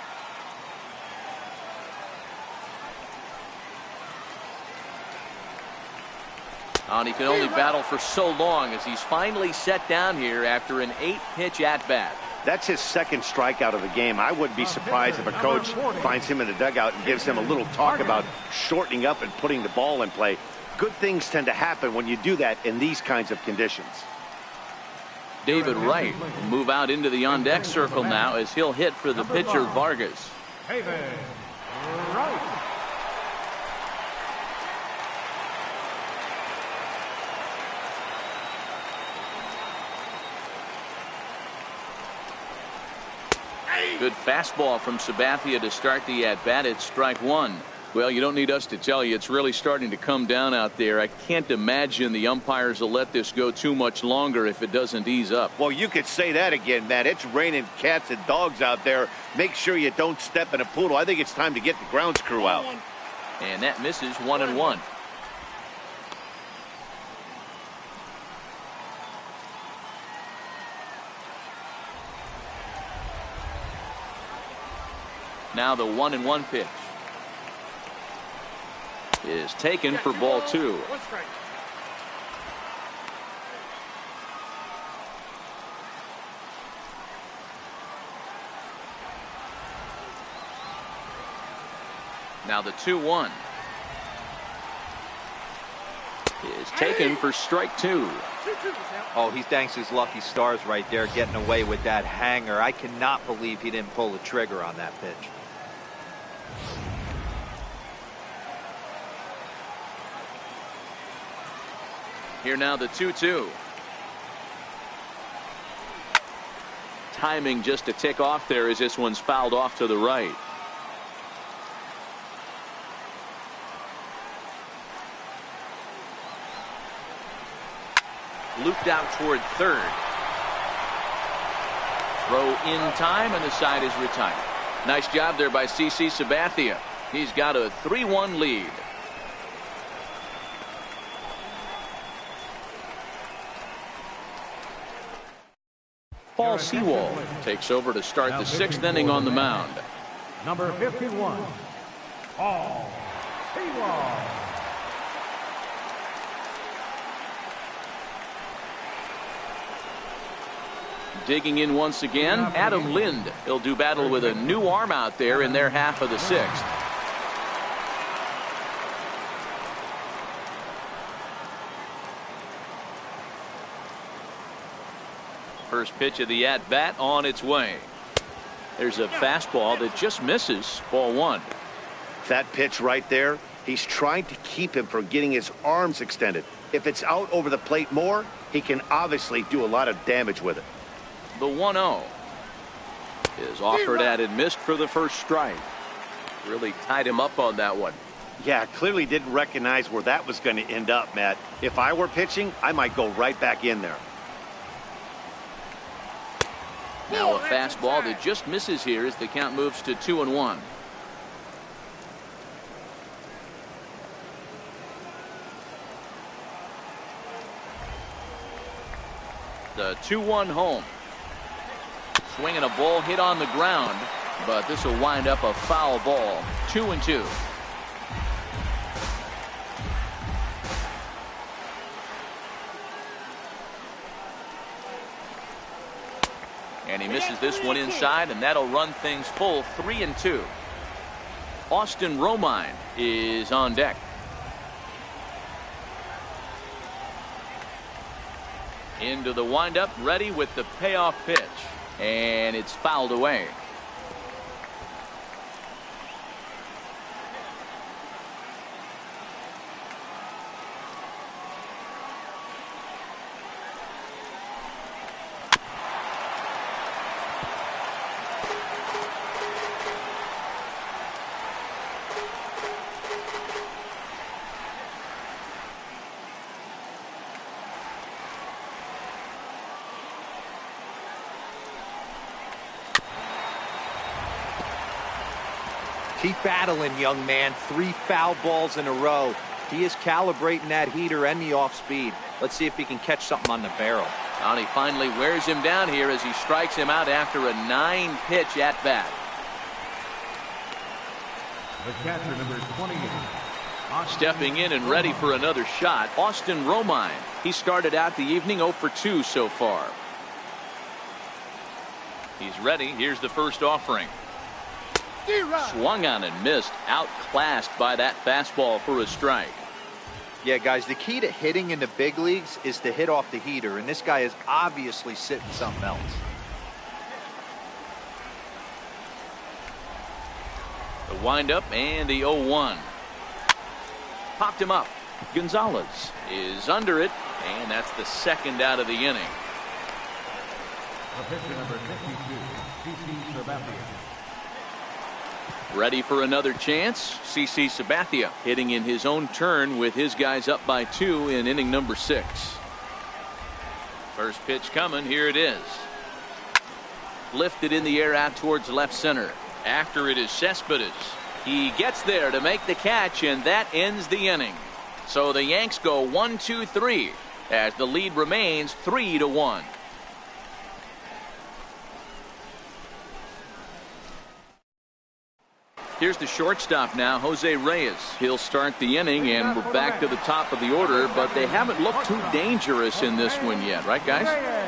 And he can only battle for so long as he's finally set down here after an 8-pitch at-bat. That's his second strikeout of the game. I wouldn't be surprised if a coach finds him in the dugout and gives him a little talk about shortening up and putting the ball in play. Good things tend to happen when you do that in these kinds of conditions. David Wright will move out into the on-deck circle now as he'll hit for the pitcher Vargas. David Wright. Good fastball from Sabathia to start the at-bat. It's strike 1. Well, you don't need us to tell you it's really starting to come down out there. I can't imagine the umpires will let this go too much longer if it doesn't ease up. Well, you could say that again, Matt. It's raining cats and dogs out there. Make sure you don't step in a poodle. I think it's time to get the grounds crew out. And that misses 1-1. Now the 1-1 pitch is taken for ball 2. Now the 2-1 is taken for strike 2. Oh, he thanks his lucky stars right there, getting away with that hanger. I cannot believe he didn't pull the trigger on that pitch. Here now the 2-2. Timing just a tick off there as this one's fouled off to the right. Looped out toward third. Throw in time, and the side is retired. Nice job there by CC Sabathia. He's got a 3-1 lead. Paul Sewald takes over to start the 6th inning on the mound. Number 51, Paul Sewald. Digging in once again, Adam Lind. He'll do battle with a new arm out there in their half of the 6th. First pitch of the at-bat on its way. There's a fastball that just misses. Ball 1. That pitch right there, he's trying to keep him from getting his arms extended. If it's out over the plate more, he can obviously do a lot of damage with it. The 1-0 is offered at and missed for the first strike. Really tied him up on that one. Yeah, clearly didn't recognize where that was going to end up, Matt. If I were pitching, I might go right back in there. Now a fastball that just misses here as the count moves to 2-1. The 2-1 home. Swinging a ball hit on the ground, but this will wind up a foul ball. 2-2. And he misses this one inside, and that'll run things full. 3-2. Austin Romine is on deck. Into the windup, ready with the payoff pitch. And it's fouled away. Keep battling, young man. 3 foul balls in a row. He is calibrating that heater and the off speed. Let's see if he can catch something on the barrel. And he finally wears him down here as he strikes him out after a 9-pitch at bat. The catcher, number 28. Stepping in and ready for another shot, Austin Romine. He started out the evening 0 for 2 so far. He's ready. Here's the first offering. Swung on and missed. Outclassed by that fastball for a strike. Yeah, guys, the key to hitting in the big leagues is to hit off the heater, and this guy is obviously sitting something else. The windup and the 0-1. Popped him up. Gonzalez is under it, and that's the second out of the inning. The pitcher, number 52, CC Sabathia. Ready for another chance. CC Sabathia hitting in his own turn with his guys up by 2 in inning number 6. First pitch coming. Here it is. Lifted in the air out towards left center. After it is Cespedes. He gets there to make the catch, and that ends the inning. So the Yanks go 1-2-3 as the lead remains 3-1. Here's the shortstop now, Jose Reyes. He'll start the inning, and we're back to the top of the order, but they haven't looked too dangerous in this one yet, right, guys?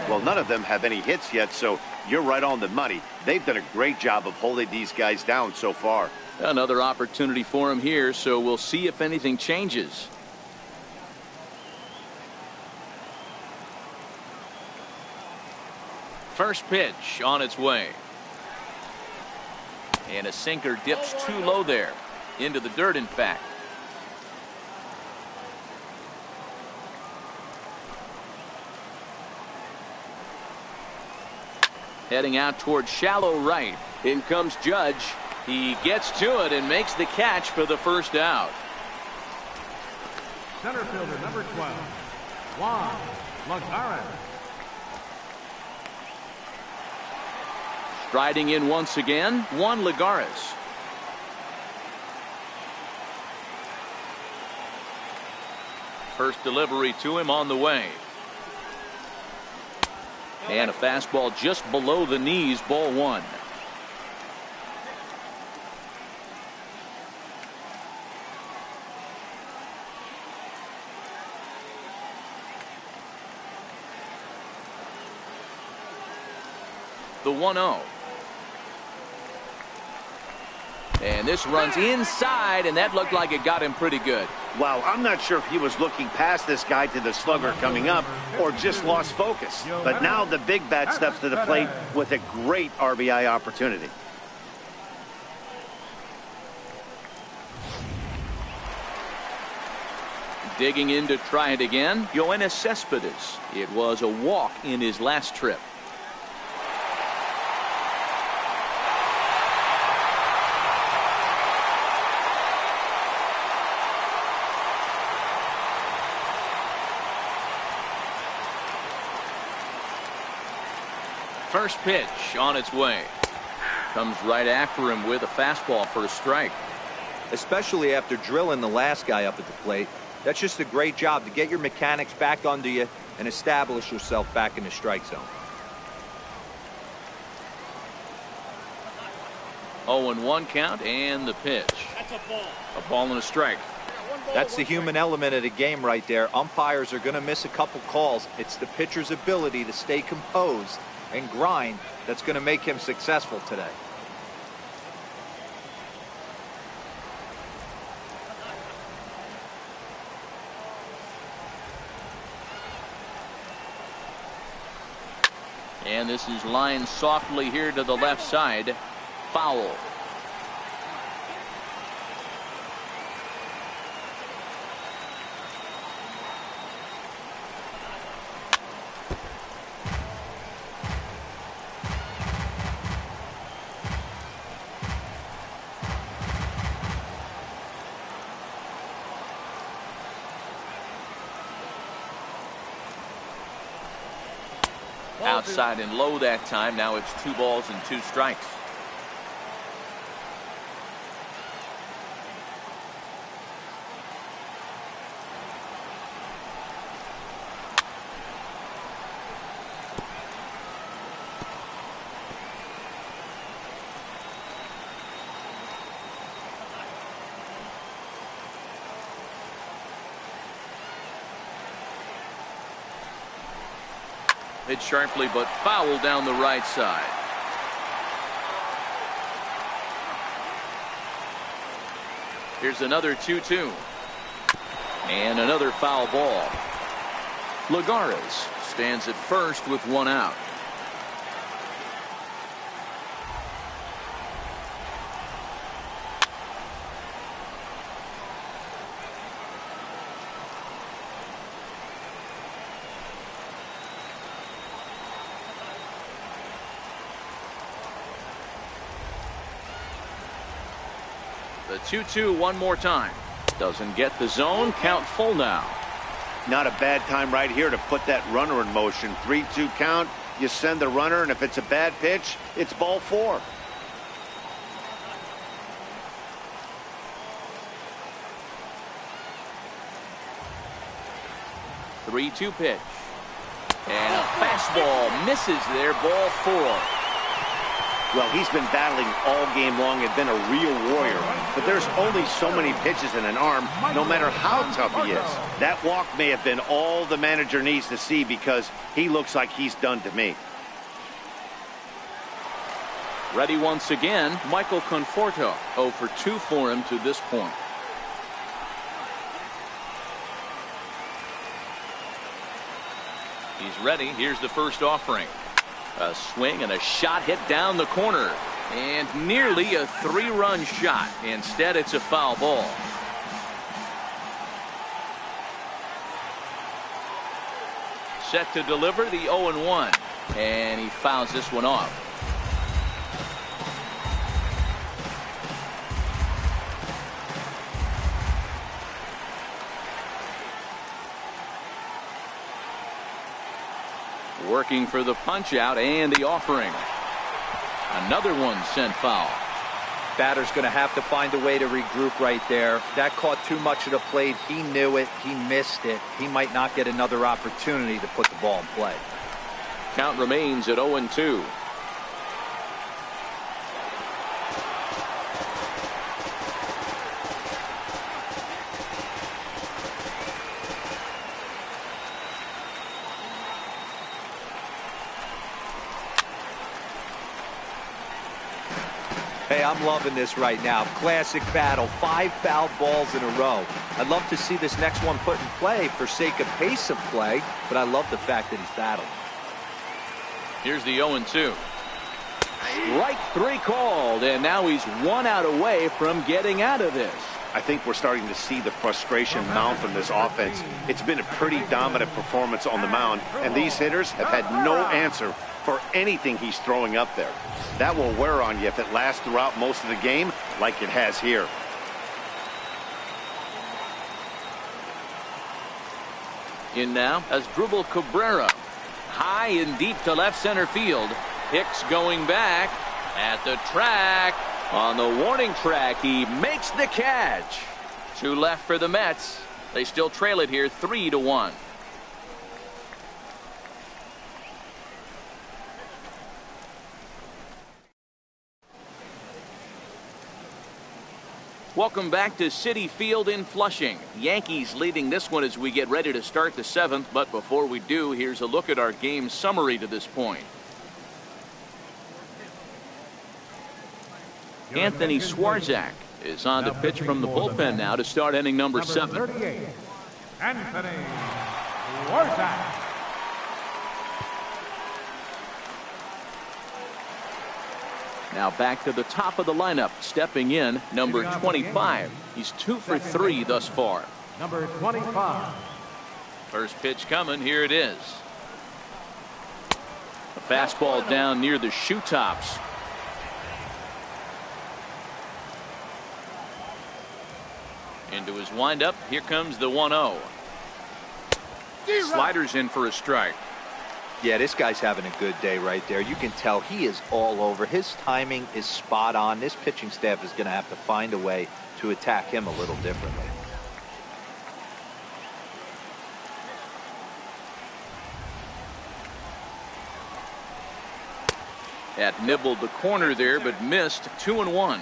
Well, none of them have any hits yet, so you're right on the money. They've done a great job of holding these guys down so far. Another opportunity for him here, so we'll see if anything changes. First pitch on its way. And a sinker dips too low there. Into the dirt, in fact. Heading out toward shallow right. In comes Judge. He gets to it and makes the catch for the first out. Center fielder number 12, Juan Lagares. Striding in once again, Juan Lagares. First delivery to him on the way. And a fastball just below the knees, ball one. The 1-0. And this runs inside, and that looked like it got him pretty good. Wow, I'm not sure if he was looking past this guy to the slugger coming up or just lost focus. But now the big bat steps to the plate with a great RBI opportunity. Digging in to try it again, Yoenis Cespedes. It was a walk in his last trip. First pitch on its way. Comes right after him with a fastball for a strike. Especially after drilling the last guy up at the plate. That's just a great job to get your mechanics back under you and establish yourself back in the strike zone. 0-1 count and the pitch. That's a ball. A ball and a strike. That's the human element of the game right there. Umpires are going to miss a couple calls. It's the pitcher's ability to stay composed and grind that's going to make him successful today. And this is lined softly here to the left side. Foul. Outside and low that time. Now it's 2 balls and 2 strikes. Hit sharply, but foul down the right side. Here's another 2-2. And another foul ball. Lagares stands at first with 1 out. The 2-2 one more time. Doesn't get the zone. Count full now. Not a bad time right here to put that runner in motion. 3-2 count. You send the runner, and if it's a bad pitch, it's ball 4. The 3-2 pitch. And a fastball misses there. Ball 4. Well, he's been battling all game long and been a real warrior. But there's only so many pitches in an arm, no matter how tough he is. That walk may have been all the manager needs to see because he looks like he's done to me. Ready once again, Michael Conforto. 0 for 2 for him to this point. He's ready. Here's the first offering. A swing and a shot hit down the corner. And nearly a 3-run shot. Instead, it's a foul ball. Set to deliver the 0-1. And he fouls this one off. Working for the punch out and the offering. Another one sent foul. Batter's going to have to find a way to regroup right there. That caught too much of the plate. He knew it. He missed it. He might not get another opportunity to put the ball in play. Count remains at 0-2. Hey, I'm loving this right now. Classic battle. 5 foul balls in a row. I'd love to see this next one put in play for sake of pace of play, but I love the fact that he's battling. Here's the 0-2. Strike 3 called, and now he's 1 out away from getting out of this. I think we're starting to see the frustration mount from this offense. It's been a pretty dominant performance on the mound, and these hitters have had no answer for anything he's throwing up there. That will wear on you if it lasts throughout most of the game like it has here. In now as Dribble Cabrera. High and deep to left center field. Hicks going back at the track. On the warning track, he makes the catch. 2 left for the Mets. They still trail it here 3-1. Welcome back to Citi Field in Flushing. Yankees leading this one as we get ready to start the 7th. But before we do, here's a look at our game summary to this point. Anthony Swarzak is on the pitch from the bullpen now to start inning number 7. 38, Anthony Swarzak. Now back to the top of the lineup, stepping in, number 25. He's 2 for 3 thus far. Number 25. First pitch coming, here it is. A fastball down near the shoe tops. Into his windup, here comes the 1-0. Sliders in for a strike. Yeah, this guy's having a good day right there. You can tell he is all over. His timing is spot on. This pitching staff is going to have to find a way to attack him a little differently. That nibbled the corner there, but missed. 2-1.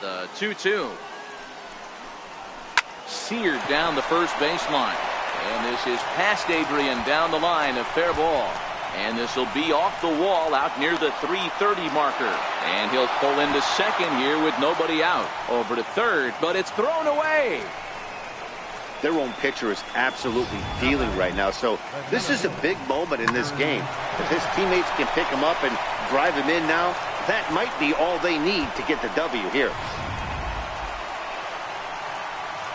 The 2-2. Seared down the first baseline. And this is past Adrian down the line, a fair ball. And this will be off the wall out near the 330 marker. And he'll pull into second here with nobody out. Over to third, but it's thrown away. Their own pitcher is absolutely dealing right now. So this is a big moment in this game. If his teammates can pick him up and drive him in now, that might be all they need to get the W here.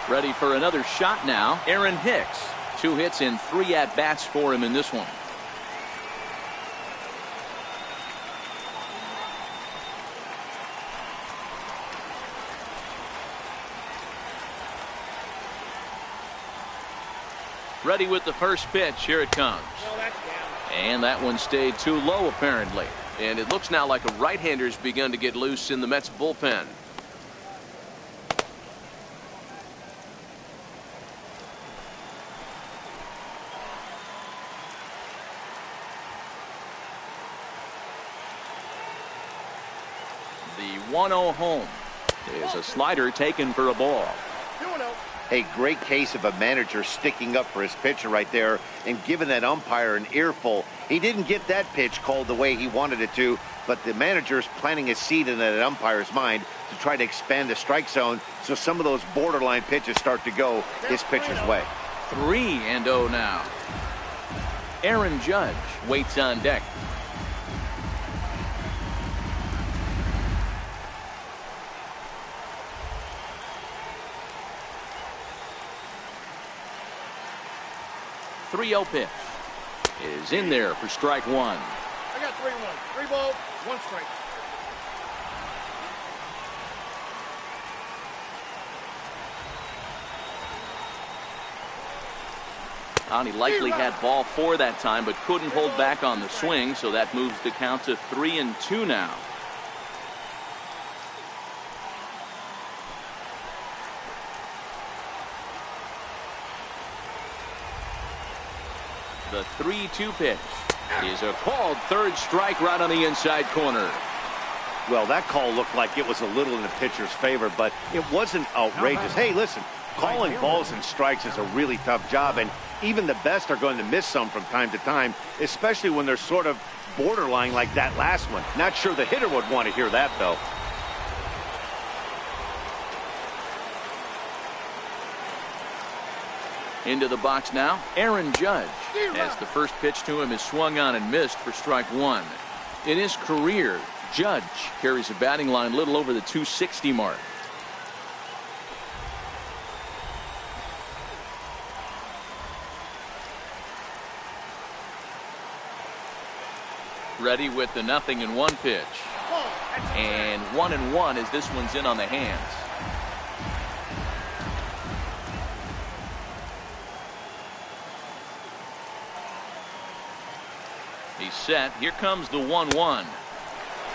Ready for another shot now, Aaron Hicks. 2 hits and 3 at-bats for him in this one. Ready with the first pitch. Here it comes. And that one stayed too low, apparently. And it looks now like a right-hander's begun to get loose in the Mets bullpen. The 1-0 home is a slider taken for a ball. A great case of a manager sticking up for his pitcher right there and giving that umpire an earful. He didn't get that pitch called the way he wanted it to, but the manager's planting a seed in that umpire's mind to try to expand the strike zone so some of those borderline pitches start to go his pitcher's way. 3-0 now. Aaron Judge waits on deck. The 3-0 pitch is in there for strike one. I got 3-1. 3 balls, 1 strike. He likely had ball 4 that time, but couldn't hold back on the swing, so that moves the count to 3-2 now. The 3-2 pitch is a called third strike right on the inside corner. Well, that call looked like it was a little in the pitcher's favor, but it wasn't outrageous. Hey, listen, calling balls and strikes is a really tough job, and even the best are going to miss some from time to time, especially when they're sort of borderline like that last one. Not sure the hitter would want to hear that, though. Into the box now, Aaron Judge, as the first pitch to him is swung on and missed for strike one. In his career, Judge carries a batting line a little over the 260 mark. Ready with the 0-1 pitch. And 1-1 as this one's in on the hands. He's set. Here comes the 1-1.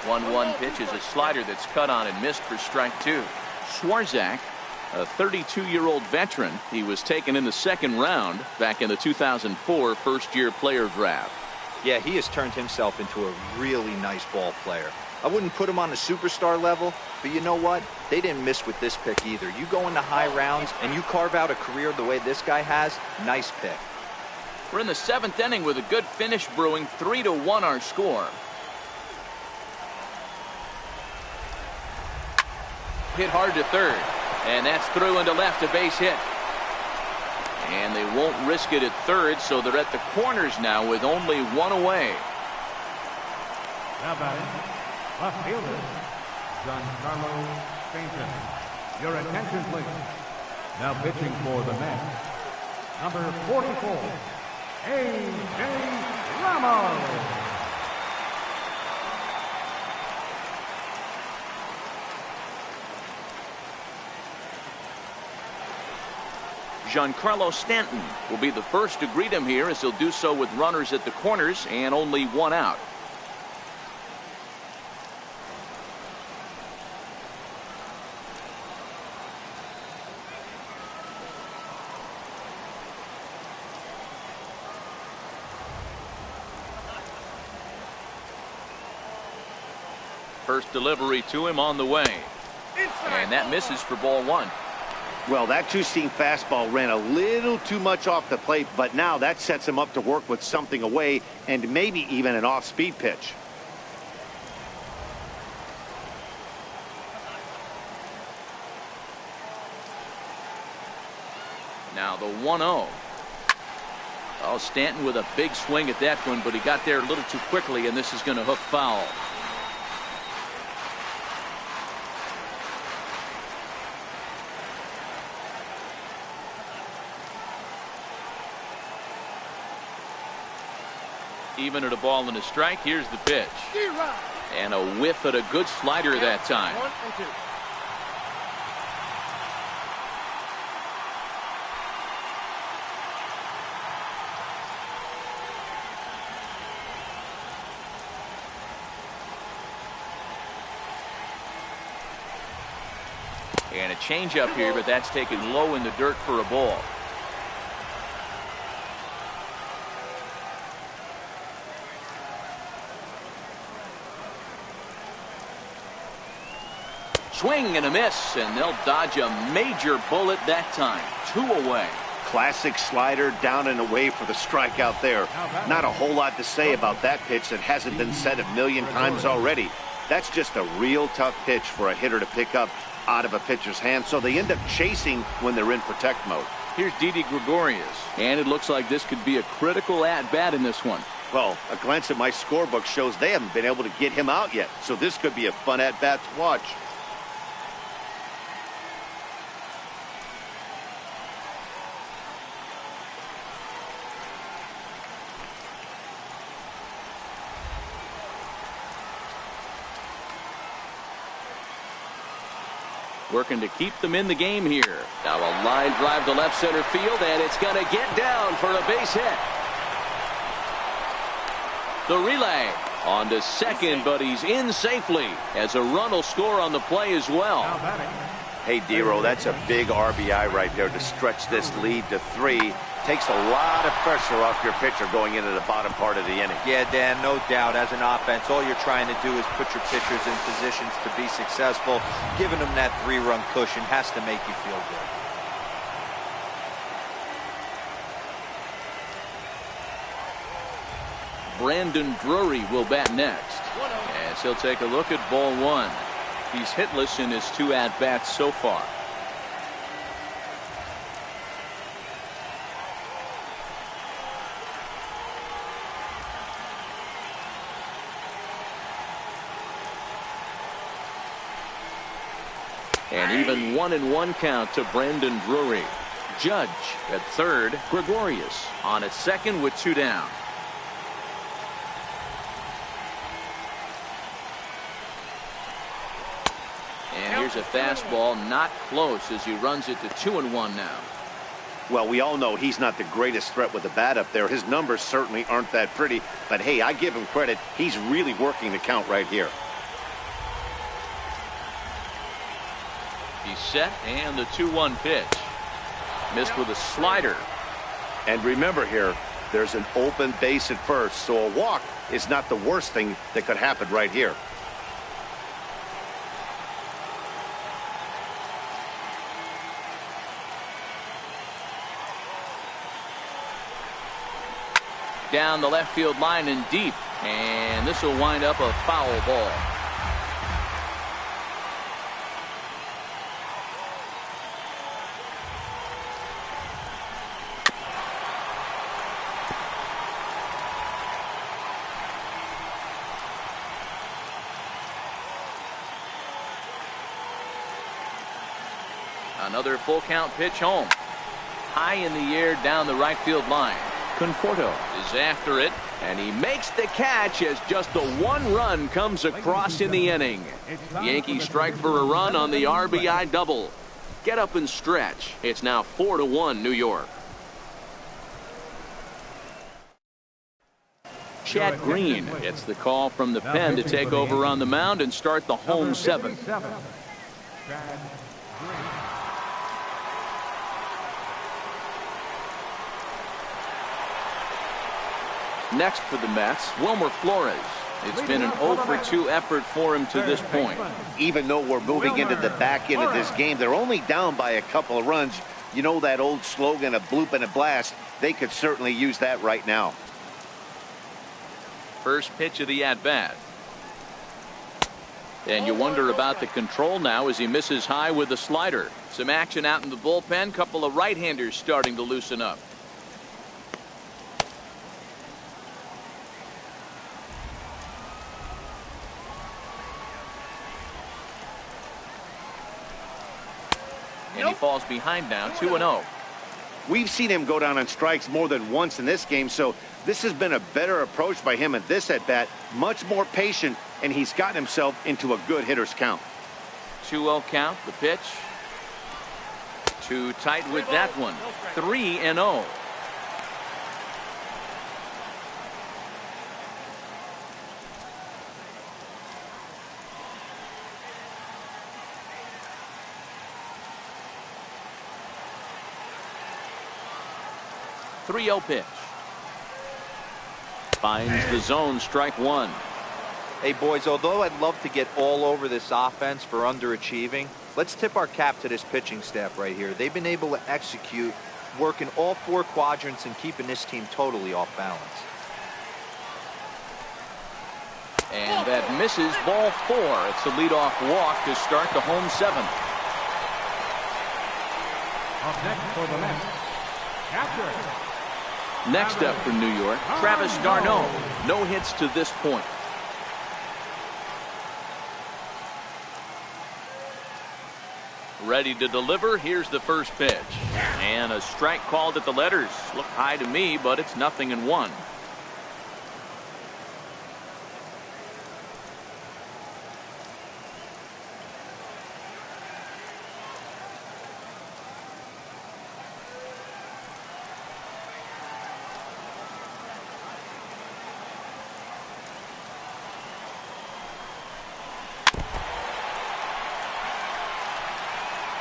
1-1 pitch is a slider that's cut on and missed for strike two. Swarzak, a 32-year-old veteran. He was taken in the second round back in the 2004 first-year player draft. Yeah, he has turned himself into a really nice ball player. I wouldn't put him on the superstar level, but you know what? They didn't miss with this pick either. You go into high rounds and you carve out a career the way this guy has, nice pick. We're in the 7th inning with a good finish brewing. 3-1 our score. Hit hard to third, and that's through into left, a base hit. And they won't risk it at third, so they're at the corners now with only one away. Now batting, left fielder, Giancarlo Stanton. Your attention, please. Now pitching for the Mets, number 44, A.J. Ramos. Giancarlo Stanton will be the first to greet him here, as he'll do so with runners at the corners and only one out. First delivery to him on the way. And that misses for ball one. Well, that two-seam fastball ran a little too much off the plate, but now that sets him up to work with something away and maybe even an off-speed pitch. Now the 1-0. Oh, Stanton with a big swing at that one, but he got there a little too quickly, and this is going to hook foul. Even at a ball and a strike, here's the pitch. And a whiff at a good slider that time. 1-2. And a changeup here, but that's taken low in the dirt for a ball. Swing and a miss, and they'll dodge a major bullet that time. 2 away. Classic slider down and away for the strikeout there. Not a whole lot to say about that pitch that hasn't been said a million times already. That's just a real tough pitch for a hitter to pick up out of a pitcher's hand, so they end up chasing when they're in protect mode. Here's Didi Gregorius, and it looks like this could be a critical at-bat in this one. Well, a glance at my scorebook shows they haven't been able to get him out yet, so this could be a fun at-bat to watch. Working to keep them in the game here. Now a line drive to left center field, and it's going to get down for a base hit. The relay on to second, but he's in safely as a run will score on the play as well. Hey, Dero, that's a big RBI right there to stretch this lead to 3. Takes a lot of pressure off your pitcher going into the bottom part of the inning. Yeah, Dan, no doubt. As an offense, all you're trying to do is put your pitchers in positions to be successful. Giving them that 3-run cushion has to make you feel good. Brandon Drury will bat next, as he'll take a look at ball 1. He's hitless in his 2 at-bats so far. And even 1-1 count to Brandon Drury. Judge at third, Gregorius on at second with 2 down. And here's a fastball not close as he runs it to 2-1 now. Well, we all know he's not the greatest threat with the bat up there. His numbers certainly aren't that pretty, but hey, I give him credit. He's really working the count right here. He's set, and the 2-1 pitch. Missed with a slider. And remember here, there's an open base at first, so a walk is not the worst thing that could happen right here. Down the left field line and deep, and this will wind up a foul ball. Another full count pitch home. High in the air down the right field line. Conforto is after it, and he makes the catch as just the 1 run comes across in the inning. Yankees strike for a run on the RBI double. Get up and stretch. It's now 4-1 New York. Chad Green gets the call from the pen to take over on the mound and start the home 7th. Next for the Mets, Wilmer Flores. It's been an 0-for-2 effort for him to this point. Even though we're moving into the back end of this game, they're only down by a couple of runs. You know that old slogan, a bloop and a blast? They could certainly use that right now. First pitch of the at-bat. And you wonder about the control now as he misses high with the slider. Some action out in the bullpen. Couple of right-handers starting to loosen up. And he falls behind now, 2-0. We've seen him go down on strikes more than once in this game, so this has been a better approach by him at this at-bat. Much more patient, and he's gotten himself into a good hitter's count. 2-0 count, the pitch. Too tight with that one. 3-0. 3-0 pitch. Finds the zone, strike one. Hey, boys, although I'd love to get all over this offense for underachieving, let's tip our cap to this pitching staff right here. They've been able to execute, working all 4 quadrants and keeping this team totally off balance. And that misses, ball 4. It's a leadoff walk to start the home 7th. Up next for the Mets, catcher. Next up for New York, Travis d'Arnaud. No hits to this point. Ready to deliver. Here's the first pitch. And a strike called at the letters. Look high to me, but it's 0-1.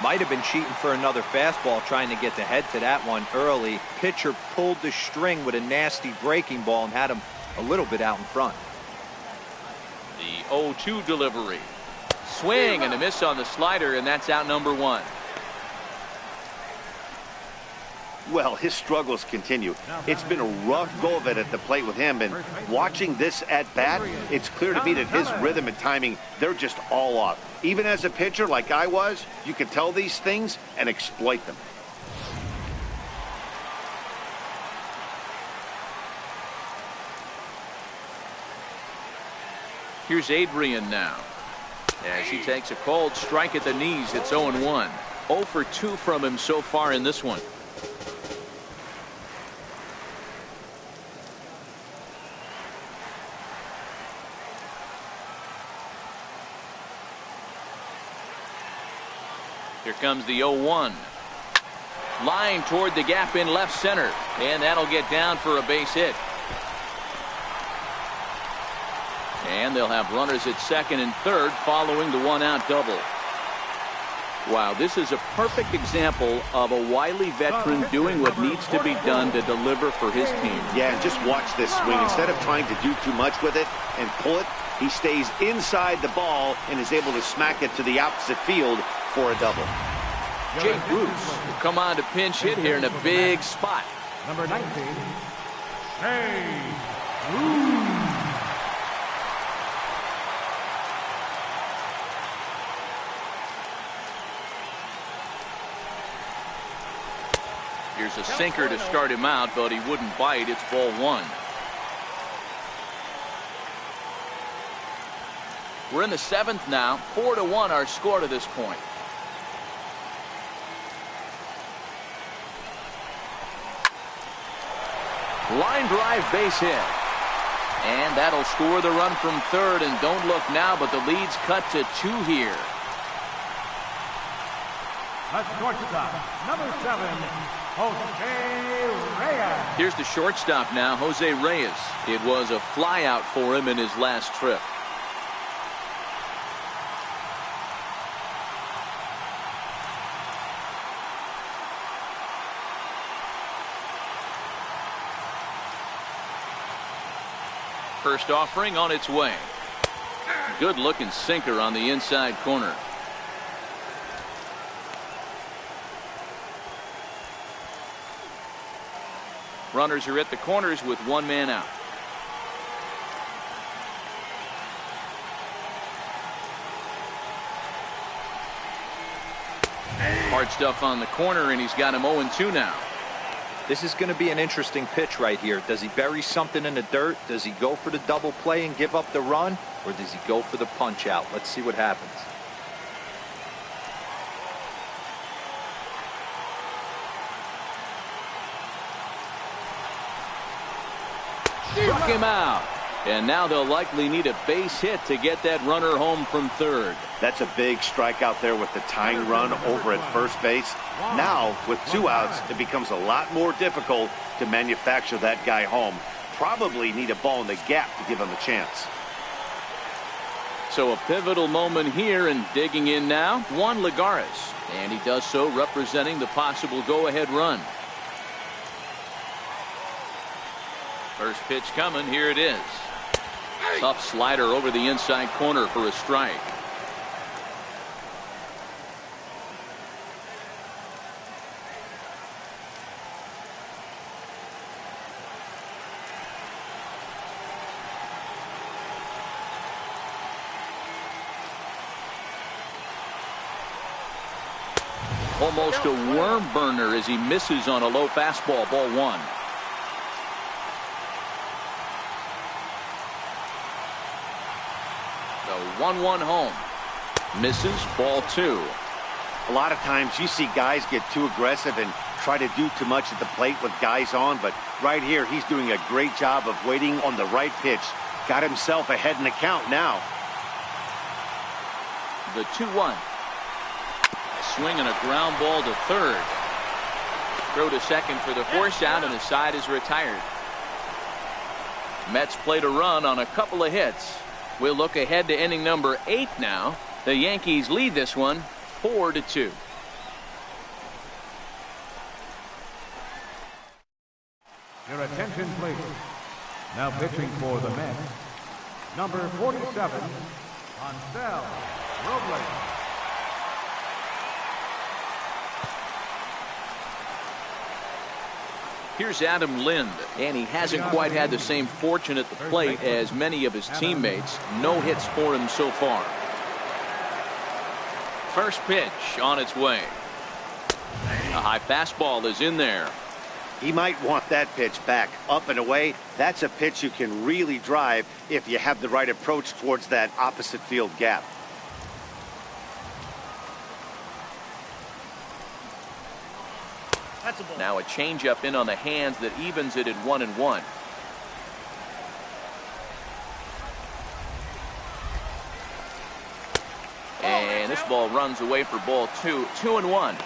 Might have been cheating for another fastball, trying to get the head to that one early. Pitcher pulled the string with a nasty breaking ball and had him a little bit out in front. The 0-2 delivery. Swing and a miss on the slider, and that's out number 1. Well, his struggles continue. It's been a rough go of it at the plate with him, and watching this at bat, it's clear to me that his rhythm and timing, they're just all off. Even as a pitcher like I was, you can tell these things and exploit them. Here's Adrian now. As he takes a cold strike at the knees, it's 0-1. 0 for 2 from him so far in this one. Here comes the 0-1. Line toward the gap in left center. And that'll get down for a base hit. And they'll have runners at second and third following the 1-out double. Wow, this is a perfect example of a wily veteran doing what needs to be done to deliver for his team. Yeah, and just watch this swing. Instead of trying to do too much with it and pull it, he stays inside the ball and is able to smack it to the opposite field for a double. Jake Bruce will come on to pinch hit here in a big spot. Number 19, Jake Bruce. Here's a sinker to start him out, but he wouldn't bite. It's ball 1. We're in the 7th now. 4-1 our score to this point. Line drive, base hit. And that'll score the run from third. And don't look now, but the lead's cut to 2 here. At shortstop, number 7, Jose Reyes. Here's the shortstop now, Jose Reyes. It was a flyout for him in his last trip. First offering on its way. Good looking sinker on the inside corner. Runners are at the corners with 1 man out. Hard stuff on the corner, and he's got him 0-2 now. This is going to be an interesting pitch right here. Does he bury something in the dirt? Does he go for the double play and give up the run? Or does he go for the punch out? Let's see what happens. Struck him out. And now they'll likely need a base hit to get that runner home from third. That's a big strikeout there with the tying run over at first base. Now, with 2 outs, it becomes a lot more difficult to manufacture that guy home. Probably need a ball in the gap to give him a chance. So a pivotal moment here, and digging in now, Juan Lagares. And he does so representing the possible go-ahead run. First pitch coming. Here it is. Tough slider over the inside corner for a strike. Almost a worm burner as he misses on a low fastball. Ball one. The 1-1 home. Misses. Ball two. A lot of times you see guys get too aggressive and try to do too much at the plate with guys on, but right here he's doing a great job of waiting on the right pitch. Got himself ahead in the count now. The 2-1. Swing and a ground ball to third. Throw to second for the force out, and his side is retired. Mets played a run on a couple of hits. We'll look ahead to inning number 8 now. The Yankees lead this one 4-2. Your attention, please. Now pitching for the Mets, number 47, Ansel Robles. Here's Adam Lind, and he hasn't quite had the same fortune at the plate as many of his teammates. No hits for him so far. First pitch on its way. A high fastball is in there. He might want that pitch back. Up and away, that's a pitch you can really drive if you have the right approach towards that opposite field gap. Now a changeup in on the hands that evens it at 1-1. And this ball runs away for ball two. 2-1.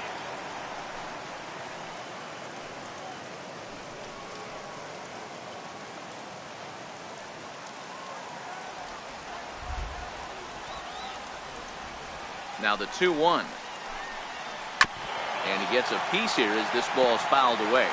Now the 2-1. And he gets a piece here as this ball is fouled away.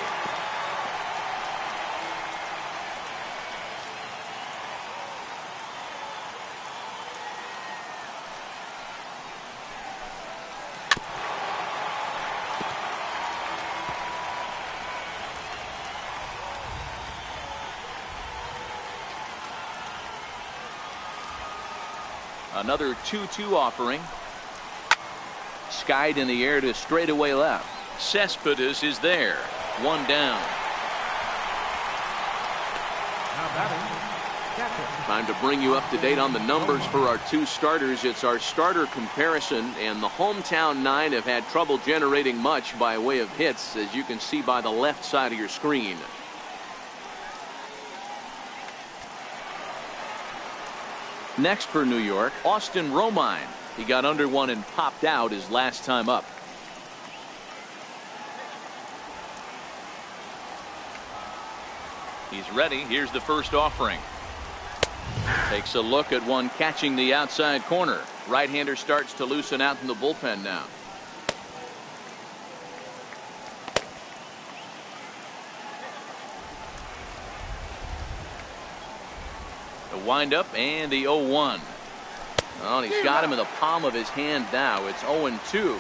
Another 2-2 offering. Skied in the air to straightaway left. Cespedes is there. One down. Time to bring you up to date on the numbers for our two starters. It's our starter comparison, and the hometown 9 have had trouble generating much by way of hits, as you can see by the left side of your screen. Next for New York, Austin Romine. He got under one and popped out his last time up. He's ready. Here's the first offering. Takes a look at one catching the outside corner. Right-hander starts to loosen out in the bullpen now. The windup and the 0-1. Oh, and he's got him in the palm of his hand now. It's 0-2.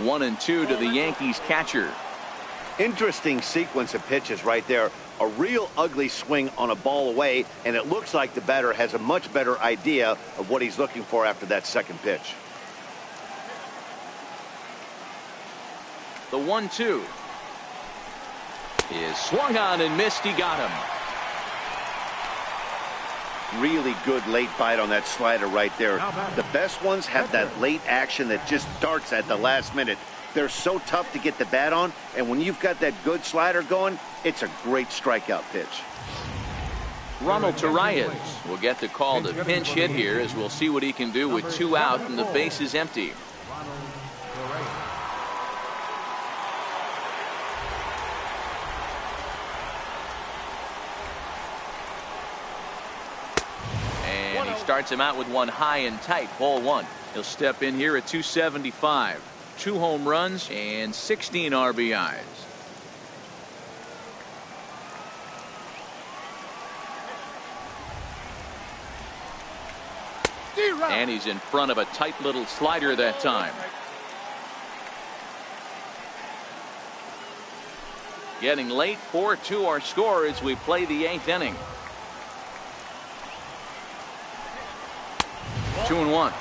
One and two to the Yankees catcher. Interesting sequence of pitches right there. A real ugly swing on a ball away, and it looks like the batter has a much better idea of what he's looking for after that second pitch. The 1-2 is swung on and missed. He got him. Really good late bite on that slider right there. The best ones have that late action that just darts at the last minute. They're so tough to get the bat on, and when you've got that good slider going, it's a great strikeout pitch. Ronald Torreyes will get the call to pinch hit here, as we'll see what he can do with 2 out and the base is empty. starts him out with one high and tight, ball one. He'll step in here at 275. 2 home runs and 16 RBIs. And he's in front of a tight little slider that time. Getting late, 4-2 our score as we play the 8th inning. 2-1.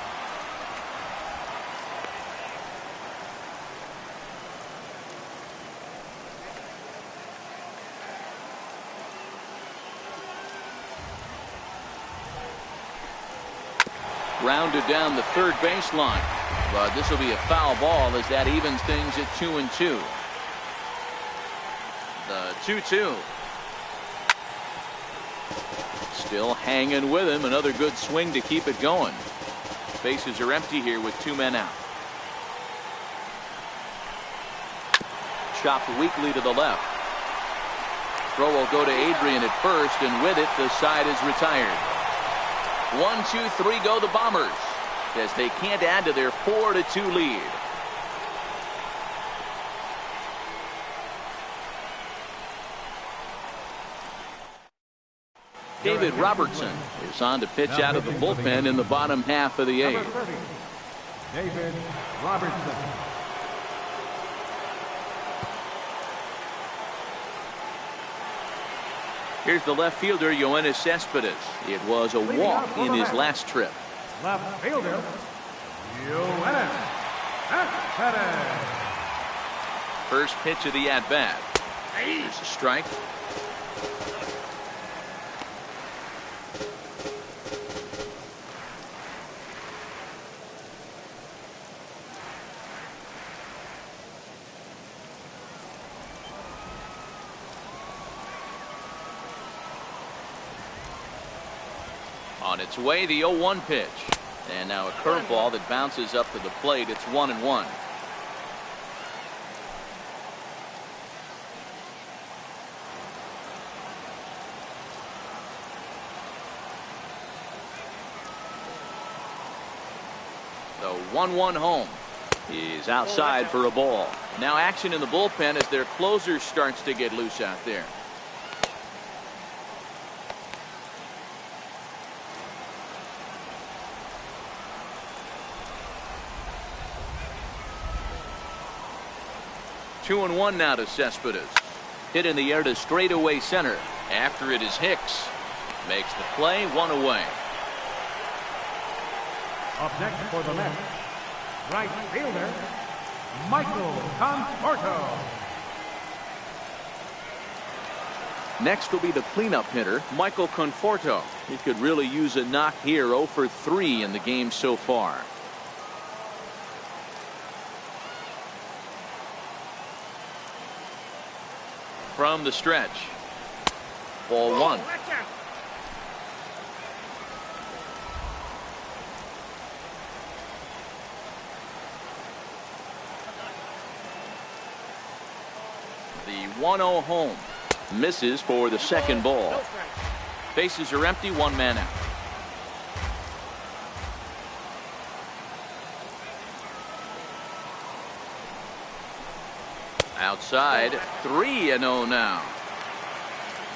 Rounded down the third baseline, but this will be a foul ball as that evens things at 2-2. The 2-2. Still hanging with him. Another good swing to keep it going. Bases are empty here with 2 men out. Chopped weakly to the left. Throw will go to Adrian at first, and with it the side is retired. 1, 2, 3 go the Bombers as they can't add to their 4-2 lead. David Robertson is on to pitch out of the bullpen in the bottom half of the 8th. Number 30, David Robertson. Here's the left fielder, Yoenis Cespedes. It was a walk in his last trip. Left fielder, Yoenis Cespedes. First pitch of the at-bat. Here's a strike. On its way, the 0-1 pitch. And now a curveball that bounces up to the plate. It's 1-1. The 1-1 home is outside for a ball. Now action in the bullpen as their closer starts to get loose out there. Two and one now to Cespedes. Hit in the air to straightaway center. After it is Hicks. Makes the play, 1 away. Up next for the Mets, right fielder, Michael Conforto. Next will be the cleanup hitter, Michael Conforto. He could really use a knock here. 0 for 3 in the game so far. From the stretch. Ball 1. The 1-0 home. Misses for the second ball. Bases are empty, 1 man out. Outside, 3-0 now.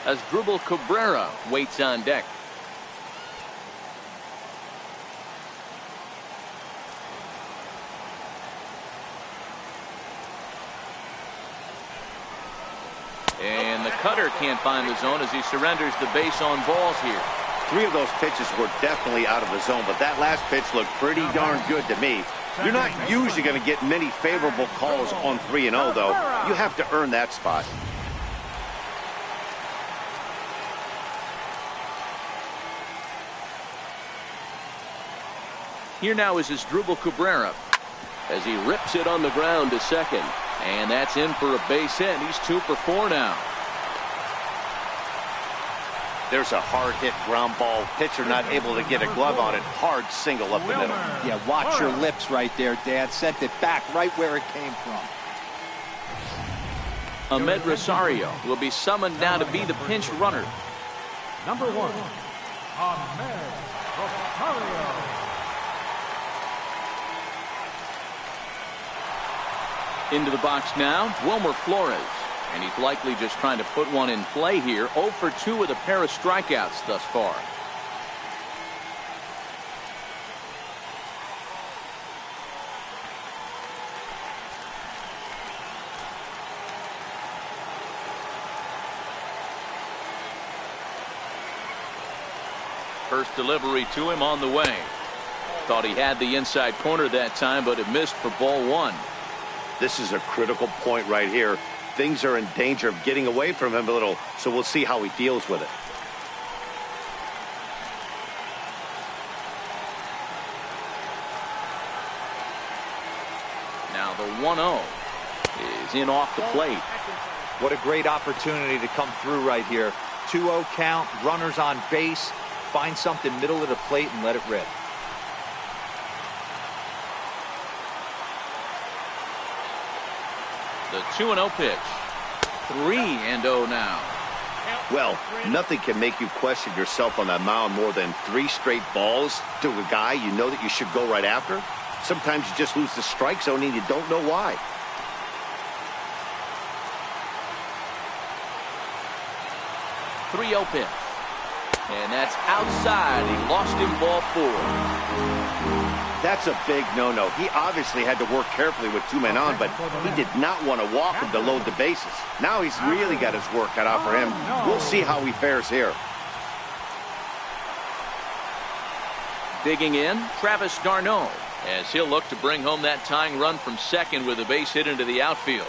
As Asdrubal Cabrera waits on deck. And the cutter can't find the zone as he surrenders the base on balls here. 3 of those pitches were definitely out of the zone, but that last pitch looked pretty darn good to me. You're not usually going to get many favorable calls on 3-0, though. You have to earn that spot. Here now is Asdrubal Cabrera as he rips it on the ground to second. And that's in for a base hit. He's 2 for 4 now. There's a hard hit ground ball. Pitcher not able to get a glove on it. Hard single up the middle. Yeah, watch your lips right there, Dad. Sent it back right where it came from. Ahmed Rosario will be summoned now to be the pinch runner. Number 1, Ahmed Rosario. Into the box now, Wilmer Flores. And he's likely just trying to put one in play here. 0 for 2 with a pair of strikeouts thus far. First delivery to him on the way. Thought he had the inside corner that time, but it missed for ball 1. This is a critical point right here. Things are in danger of getting away from him a little, so we'll see how he deals with it. Now the 1-0 is in off the plate. What a great opportunity to come through right here. 2-0 count, runners on base. Find something middle of the plate and let it rip. The 2-0 pitch. 3-0 now. Well, nothing can make you question yourself on that mound more than 3 straight balls to a guy you know that you should go right after. Sometimes you just lose the strike zone and you don't know why. .30 pitch. And that's outside. He lost him ball 4. That's a big no-no. He obviously had to work carefully with 2 men on, but he did not want to walk him to load the bases. Now he's really got his work cut out for him. We'll see how he fares here. Digging in, Travis d'Arnaud, as he'll look to bring home that tying run from second with a base hit into the outfield.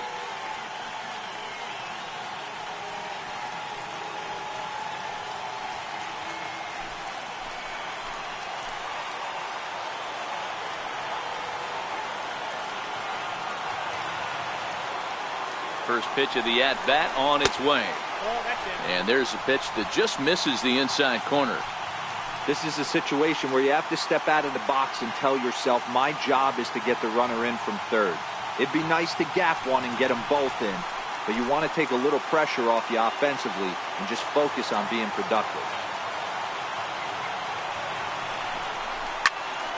First pitch of the at-bat on its way. And there's a pitch that just misses the inside corner. This is a situation where you have to step out of the box and tell yourself, my job is to get the runner in from third. It'd be nice to gap one and get them both in, but you want to take a little pressure off you offensively and just focus on being productive.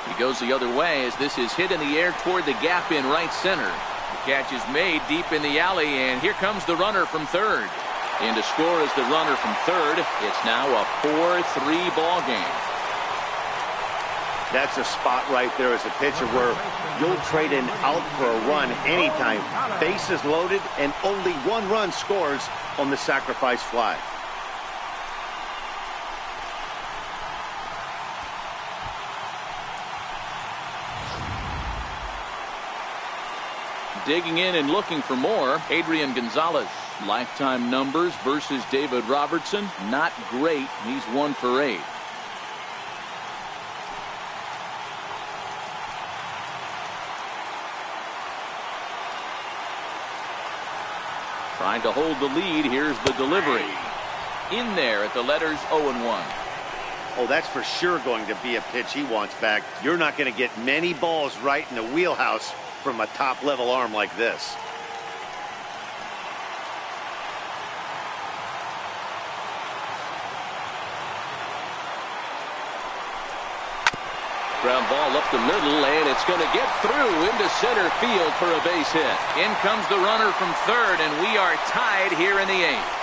He goes the other way as this is hit in the air toward the gap in right center. The catch is made deep in the alley, and here comes the runner from third. In to score is the runner from third. It's now a 4-3 ball game. That's a spot right there as a pitcher where you'll trade an out for a run anytime. Bases loaded and only 1 run scores on the sacrifice fly. Digging in and looking for more, Adrian Gonzalez. Lifetime numbers versus David Robertson, not great. He's 1 for 8. Trying to hold the lead. Here's the delivery. In there at the letters 0-1. Oh, that's for sure going to be a pitch he wants back. You're not going to get many balls right in the wheelhouse from a top-level arm like this. Ground ball up the middle, and it's going to get through into center field for a base hit. In comes the runner from third, and we are tied here in the 8th.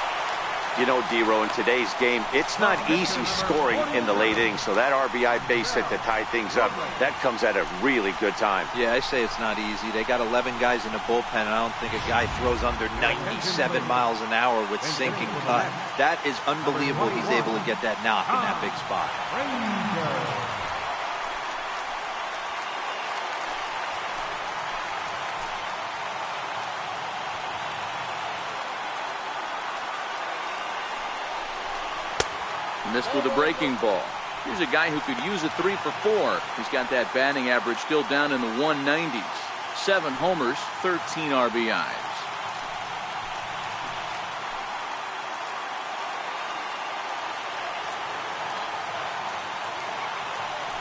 You know, D-Row, in today's game, it's not easy scoring in the late innings, so that RBI base hit to tie things up, that comes at a really good time. Yeah, I say it's not easy. They got 11 guys in the bullpen, and I don't think a guy throws under 97 miles an hour with sinking cut. That is unbelievable he's able to get that knock in that big spot. Missed with a breaking ball. Here's a guy who could use a 3 for 4. He's got that batting average still down in the 190s. 7 homers, 13 RBIs.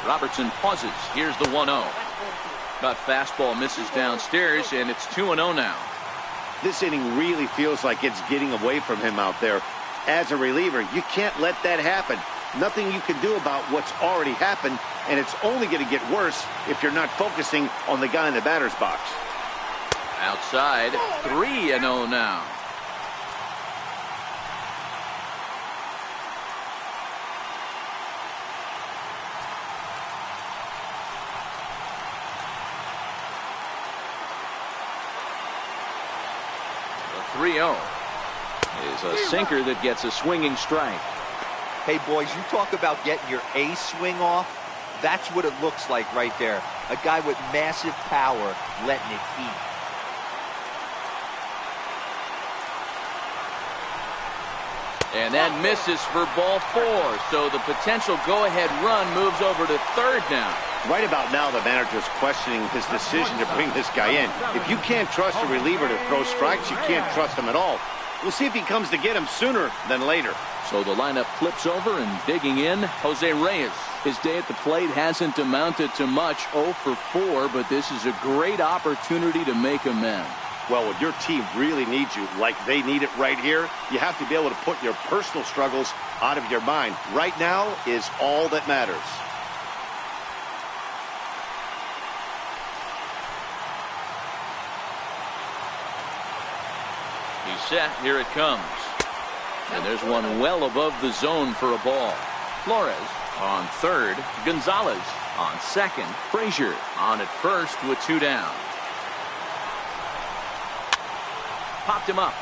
Robertson pauses. Here's the 1-0. That fastball misses downstairs, and it's 2-0 now. This inning really feels like it's getting away from him out there. As a reliever, you can't let that happen. Nothing you can do about what's already happened, and it's only going to get worse if you're not focusing on the guy in the batter's box. Outside, 3-0 now. The 3-0 is a sinker that gets a swinging strike. Hey, boys, you talk about getting your A swing off. That's what it looks like right there. A guy with massive power letting it eat. And that misses for ball 4. So the potential go-ahead run moves over to third now. Right about now, the manager's questioning his decision to bring this guy in. If you can't trust a reliever to throw strikes, you can't trust him at all. We'll see if he comes to get him sooner than later. So the lineup flips over, and digging in, Jose Reyes. His day at the plate hasn't amounted to much, 0 for 4, but this is a great opportunity to make amends. Well, when your team really needs you, like they need it right here, you have to be able to put your personal struggles out of your mind. Right now is all that matters. He's set. Here it comes. And there's one well above the zone for a ball. Flores on third. Gonzalez on second. Frazier on at first with 2 down. Popped him up.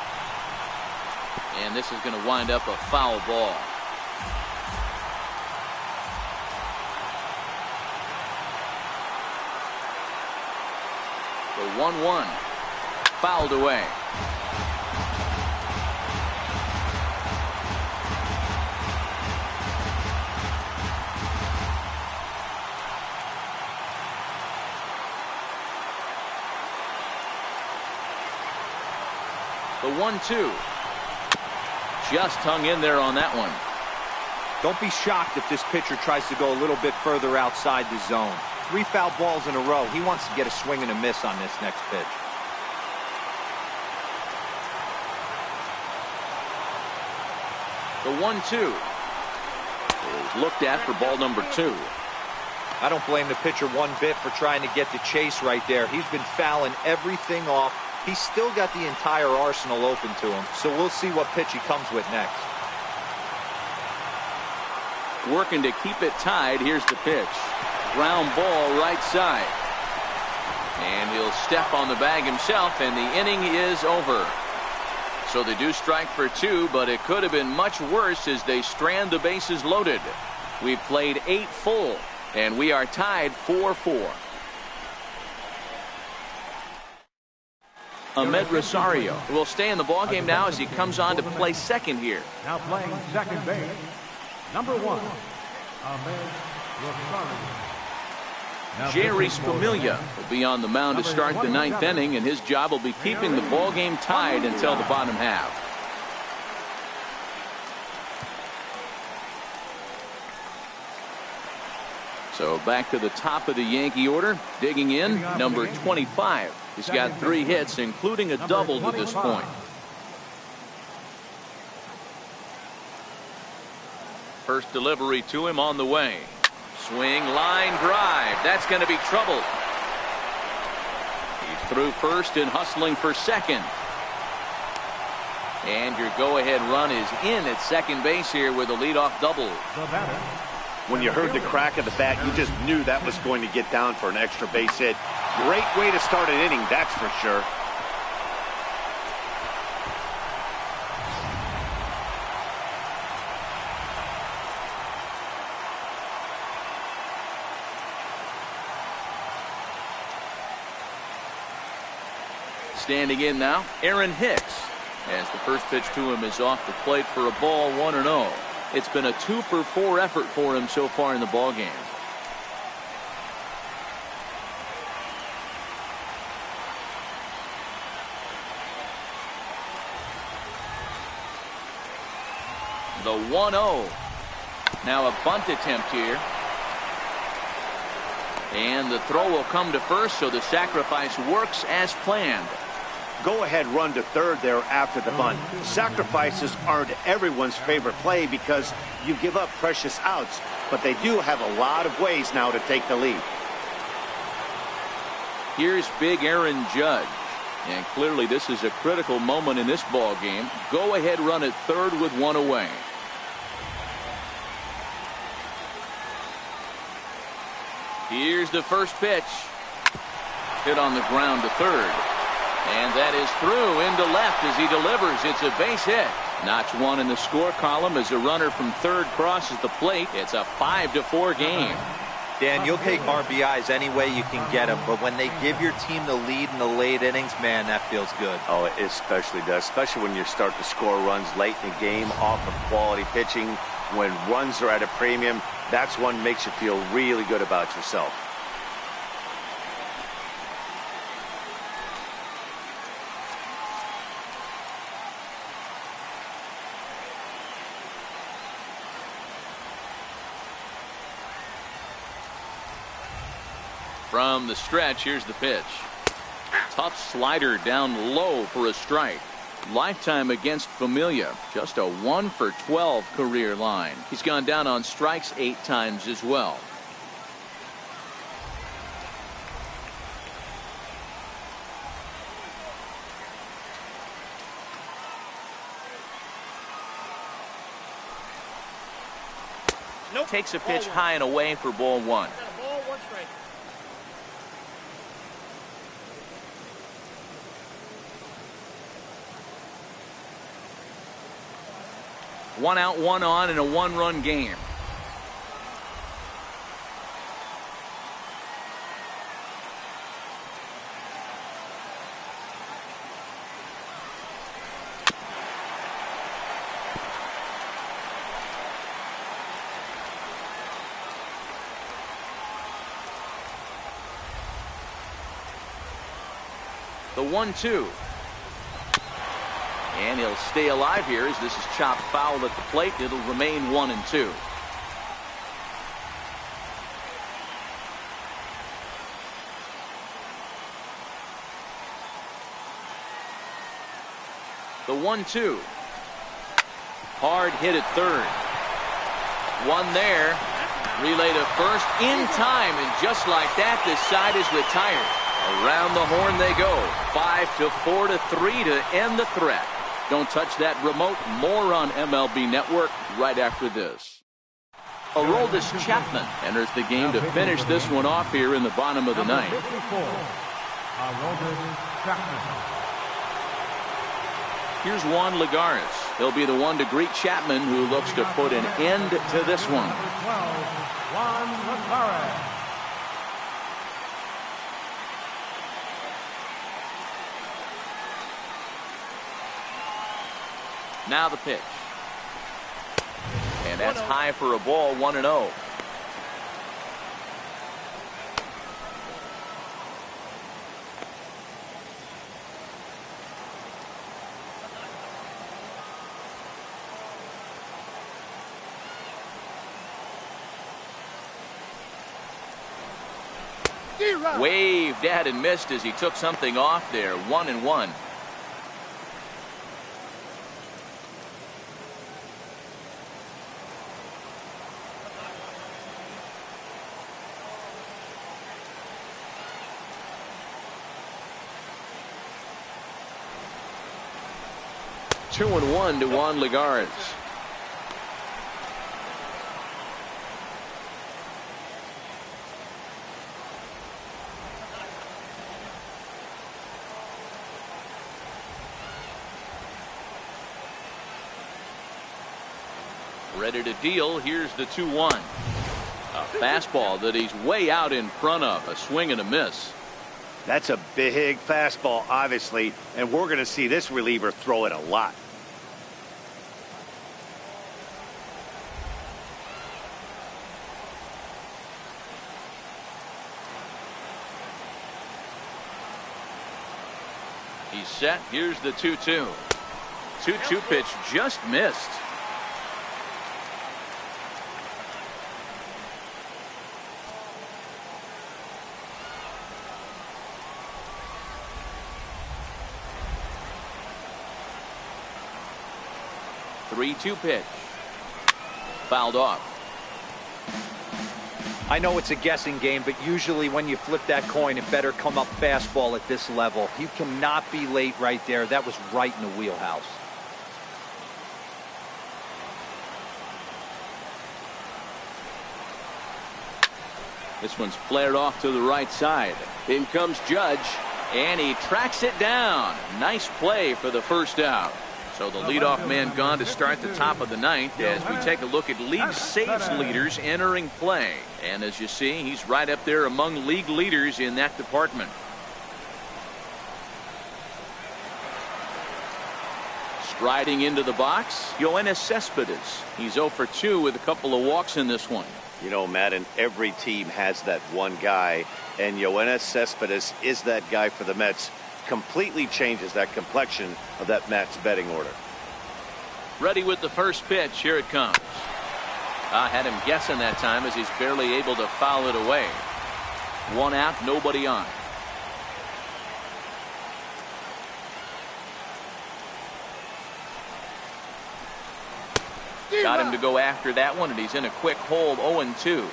And this is going to wind up a foul ball. The 1-1. Fouled away. The 1-2. Just hung in there on that one. Don't be shocked if this pitcher tries to go a little bit further outside the zone. 3 foul balls in a row. He wants to get a swing and a miss on this next pitch. The 1-2 is looked at for ball number 2. I don't blame the pitcher one bit for trying to get the chase right there. He's been fouling everything off. He's still got the entire arsenal open to him, so we'll see what pitch he comes with next. Working to keep it tied. Here's the pitch. Ground ball right side. And he'll step on the bag himself, and the inning is over. So they do strike for 2, but it could have been much worse as they strand the bases loaded. We've played 8 full, and we are tied 4-4. Ahmed Rosario will stay in the ballgame now as he comes on to play second here. Now playing second base, number 1, Ahmed Rosario. Jerry Familia will be on the mound to start the 9th inning, and his job will be keeping the ballgame tied until the bottom half. So back to the top of the Yankee order. Digging in, number 25. He's got 3 hits, including a double to this point. First delivery to him on the way. Swing, line drive. That's going to be trouble. He's through first and hustling for second. And your go-ahead run is in at second base here with a leadoff double. When you heard the crack of the bat, you just knew that was going to get down for an extra base hit. Great way to start an inning, that's for sure. Standing in now, Aaron Hicks, as the first pitch to him is off the plate for a ball, 1-0. It's been a 2 for 4 effort for him so far in the ballgame. The 1-0. Now a bunt attempt here. And the throw will come to first, so the sacrifice works as planned. go-ahead run to third there after the bunt. Sacrifices aren't everyone's favorite play because you give up precious outs, but they do have a lot of ways now to take the lead. Here's big Aaron Judge. And clearly this is a critical moment in this ball game. Go-ahead run at third with one away. Here's the first pitch. Hit on the ground to third. And that is through into left as he delivers. It's a base hit. Notch one in the score column as a runner from third crosses the plate. It's a 5-4 game. Dan, you'll take RBIs any way you can get them, but when they give your team the lead in the late innings, man, that feels good. Oh, it especially does, especially when you start to score runs late in the game off of quality pitching. When runs are at a premium, that's one makes you feel really good about yourself. From the stretch, here's the pitch. Tough slider down low for a strike. Lifetime against Familia, just a 1 for 12 career line. He's gone down on strikes 8 times as well. Nope. Takes a pitch high and away for ball 1. Ball, 1 strike. One out, one on in a 1-run game. The 1-2. And he'll stay alive here as this is chopped foul at the plate. It'll remain 1-2. The 1-2. Hard hit at third. One there. Relay to first in time, and just like that, this side is retired. Around the horn they go. 5-4-3 to end the threat. Don't touch that remote. More on MLB Network right after this. Aroldis Chapman enters the game to finish this one off here in the bottom of the ninth. Here's Juan Lagares. He'll be the one to greet Chapman, who looks to put an end to this one. Juan Lagares. Now the pitch. And that's high for a ball, 1-0. Waved at and missed as he took something off there. 1-1. Two and 1 to Juan Lagares. Ready to deal. Here's the 2-1. A fastball that he's way out in front of. A swing and a miss. That's a big fastball, obviously, and we're going to see this reliever throw it a lot. He's set. Here's the 2-2. 2-2 pitch just missed. 3-2 pitch. Fouled off. I know it's a guessing game, but usually when you flip that coin, it better come up fastball at this level. You cannot be late right there. That was right in the wheelhouse. This one's flared off to the right side. In comes Judge, and he tracks it down. Nice play for the first out. So the leadoff man gone to start the top of the ninth as we take a look at league saves leaders entering play. And as you see, he's right up there among league leaders in that department. Striding into the box, Yoenis Cespedes. He's 0 for 2 with a couple of walks in this one. You know, Madden, every team has that one guy, and Yoenis Cespedes is that guy for the Mets. Completely changes that complexion of that Mets betting order. Ready with the first pitch. Here it comes. I had him guessing that time as he's barely able to foul it away. 1 out, nobody on. Got him to go after that one, and he's in a quick hold. 0-2.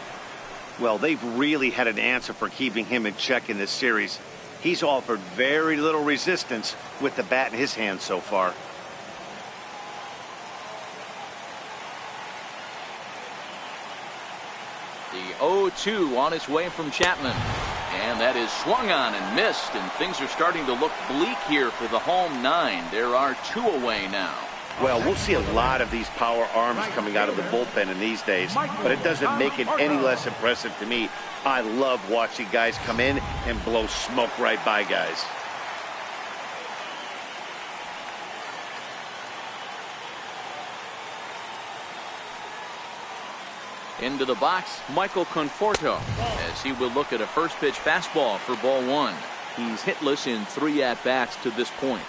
Well, they've really had an answer for keeping him in check in this series. He's offered very little resistance with the bat in his hand so far. The 0-2 on its way from Chapman. And that is swung on and missed, and things are starting to look bleak here for the home 9. There are 2 away now. Well, we'll see a lot of these power arms coming out of the bullpen in these days, but it doesn't make it any less impressive to me. I love watching guys come in and blow smoke right by guys. Into the box, Michael Conforto, as he will look at a first pitch fastball for ball 1. He's hitless in 3 at-bats to this point.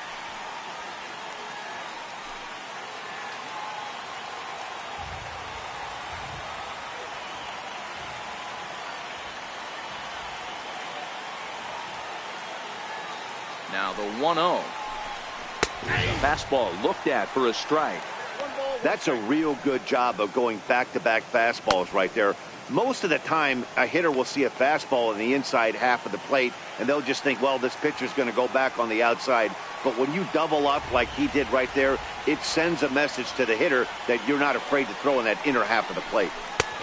Now the 1-0. Here's a fastball looked at for a strike. That's a real good job of going back-to-back fastballs right there. Most of the time, a hitter will see a fastball in the inside half of the plate, and they'll just think, well, this pitcher's going to go back on the outside. But when you double up like he did right there, it sends a message to the hitter that you're not afraid to throw in that inner half of the plate.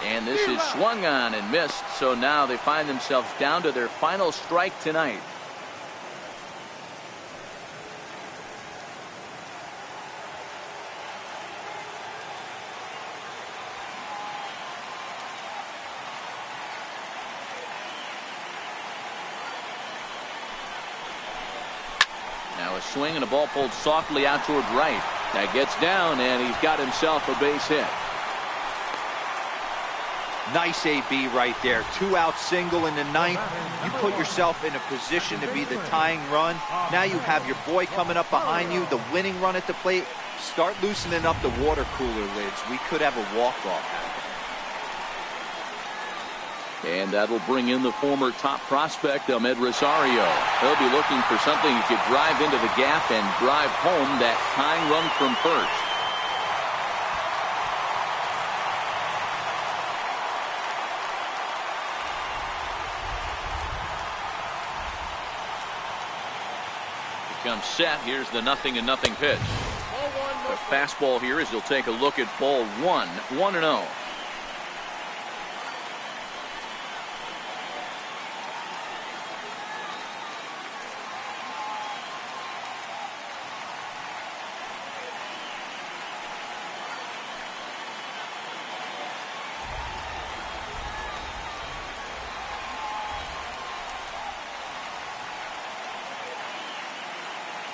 And this is swung on and missed, so now they find themselves down to their final strike tonight. Now a swing and a ball pulled softly out toward right. That gets down, and he's got himself a base hit. Nice AB right there. 2-out single in the 9th. You put yourself in a position to be the tying run. Now you have your boy coming up behind you, the winning run at the plate. Start loosening up the water cooler lids. We could have a walk-off. And that'll bring in the former top prospect, Ahmed Rosario. He'll be looking for something he could drive into the gap and drive home that tying run from first. He comes set. Here's the 0-0 pitch. A fastball here as he'll take a look at ball 1. 1-0.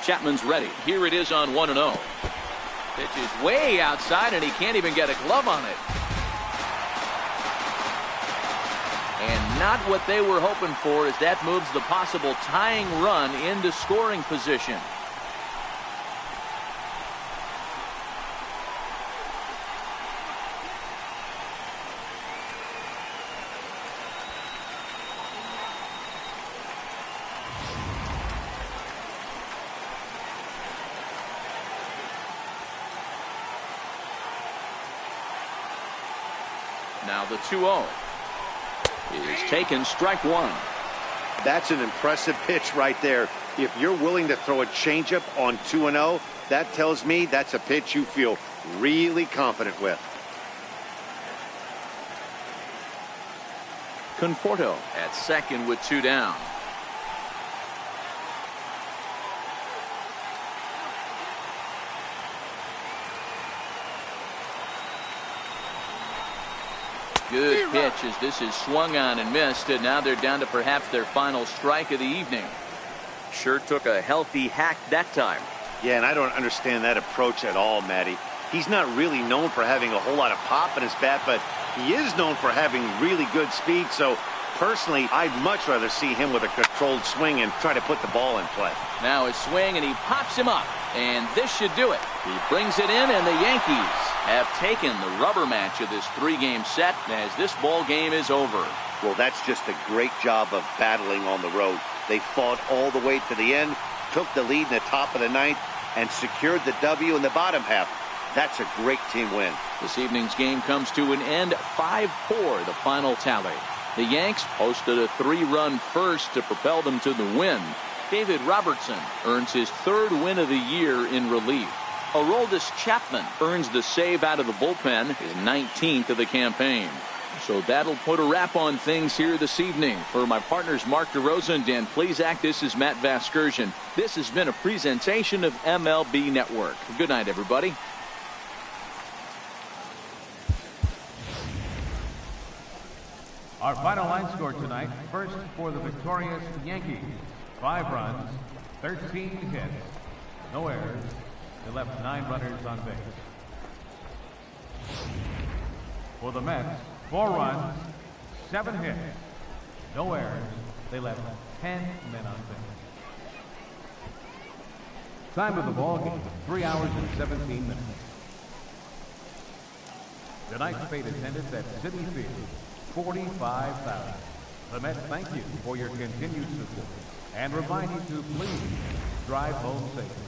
Chapman's ready. Here it is on 1-0. Pitch is way outside, and he can't even get a glove on it. And not what they were hoping for, as that moves the possible tying run into scoring position. Now the 2-0 is taken, strike one. That's an impressive pitch right there. If you're willing to throw a changeup on 2-0, that tells me that's a pitch you feel really confident with. Conforto at second with 2 down. Good pitch as this is swung on and missed, and now they're down to perhaps their final strike of the evening. Sure took a healthy hack that time. Yeah, and I don't understand that approach at all, Matty. He's not really known for having a whole lot of pop in his bat, but he is known for having really good speed. So personally, I'd much rather see him with a controlled swing and try to put the ball in play. Now his swing, and he pops him up, and this should do it. He brings it in, and the Yankees have taken the rubber match of this 3-game set as this ball game is over. Well, that's just a great job of battling on the road. They fought all the way to the end, took the lead in the top of the 9th, and secured the W in the bottom half. That's a great team win. This evening's game comes to an end, 5-4 the final tally. The Yanks posted a 3-run first to propel them to the win. David Robertson earns his 3rd win of the year in relief. Aroldis Chapman earns the save out of the bullpen, his 19th of the campaign. So that'll put a wrap on things here this evening. For my partners Mark DeRosa and Dan Plesac, this is Matt Vasgersian. This has been a presentation of MLB Network. Good night, everybody. Our final line score tonight, first for the victorious Yankees. 5 runs, 13 hits, no errors. They left 9 runners on base. For the Mets, 4 runs, 7 hits, no errors. They left 10 men on base. Time of the ball game, 3 hours and 17 minutes. Tonight's paid attendance at Citi Field, 45,000. The Mets thank you for your continued support and remind you to please drive home safely.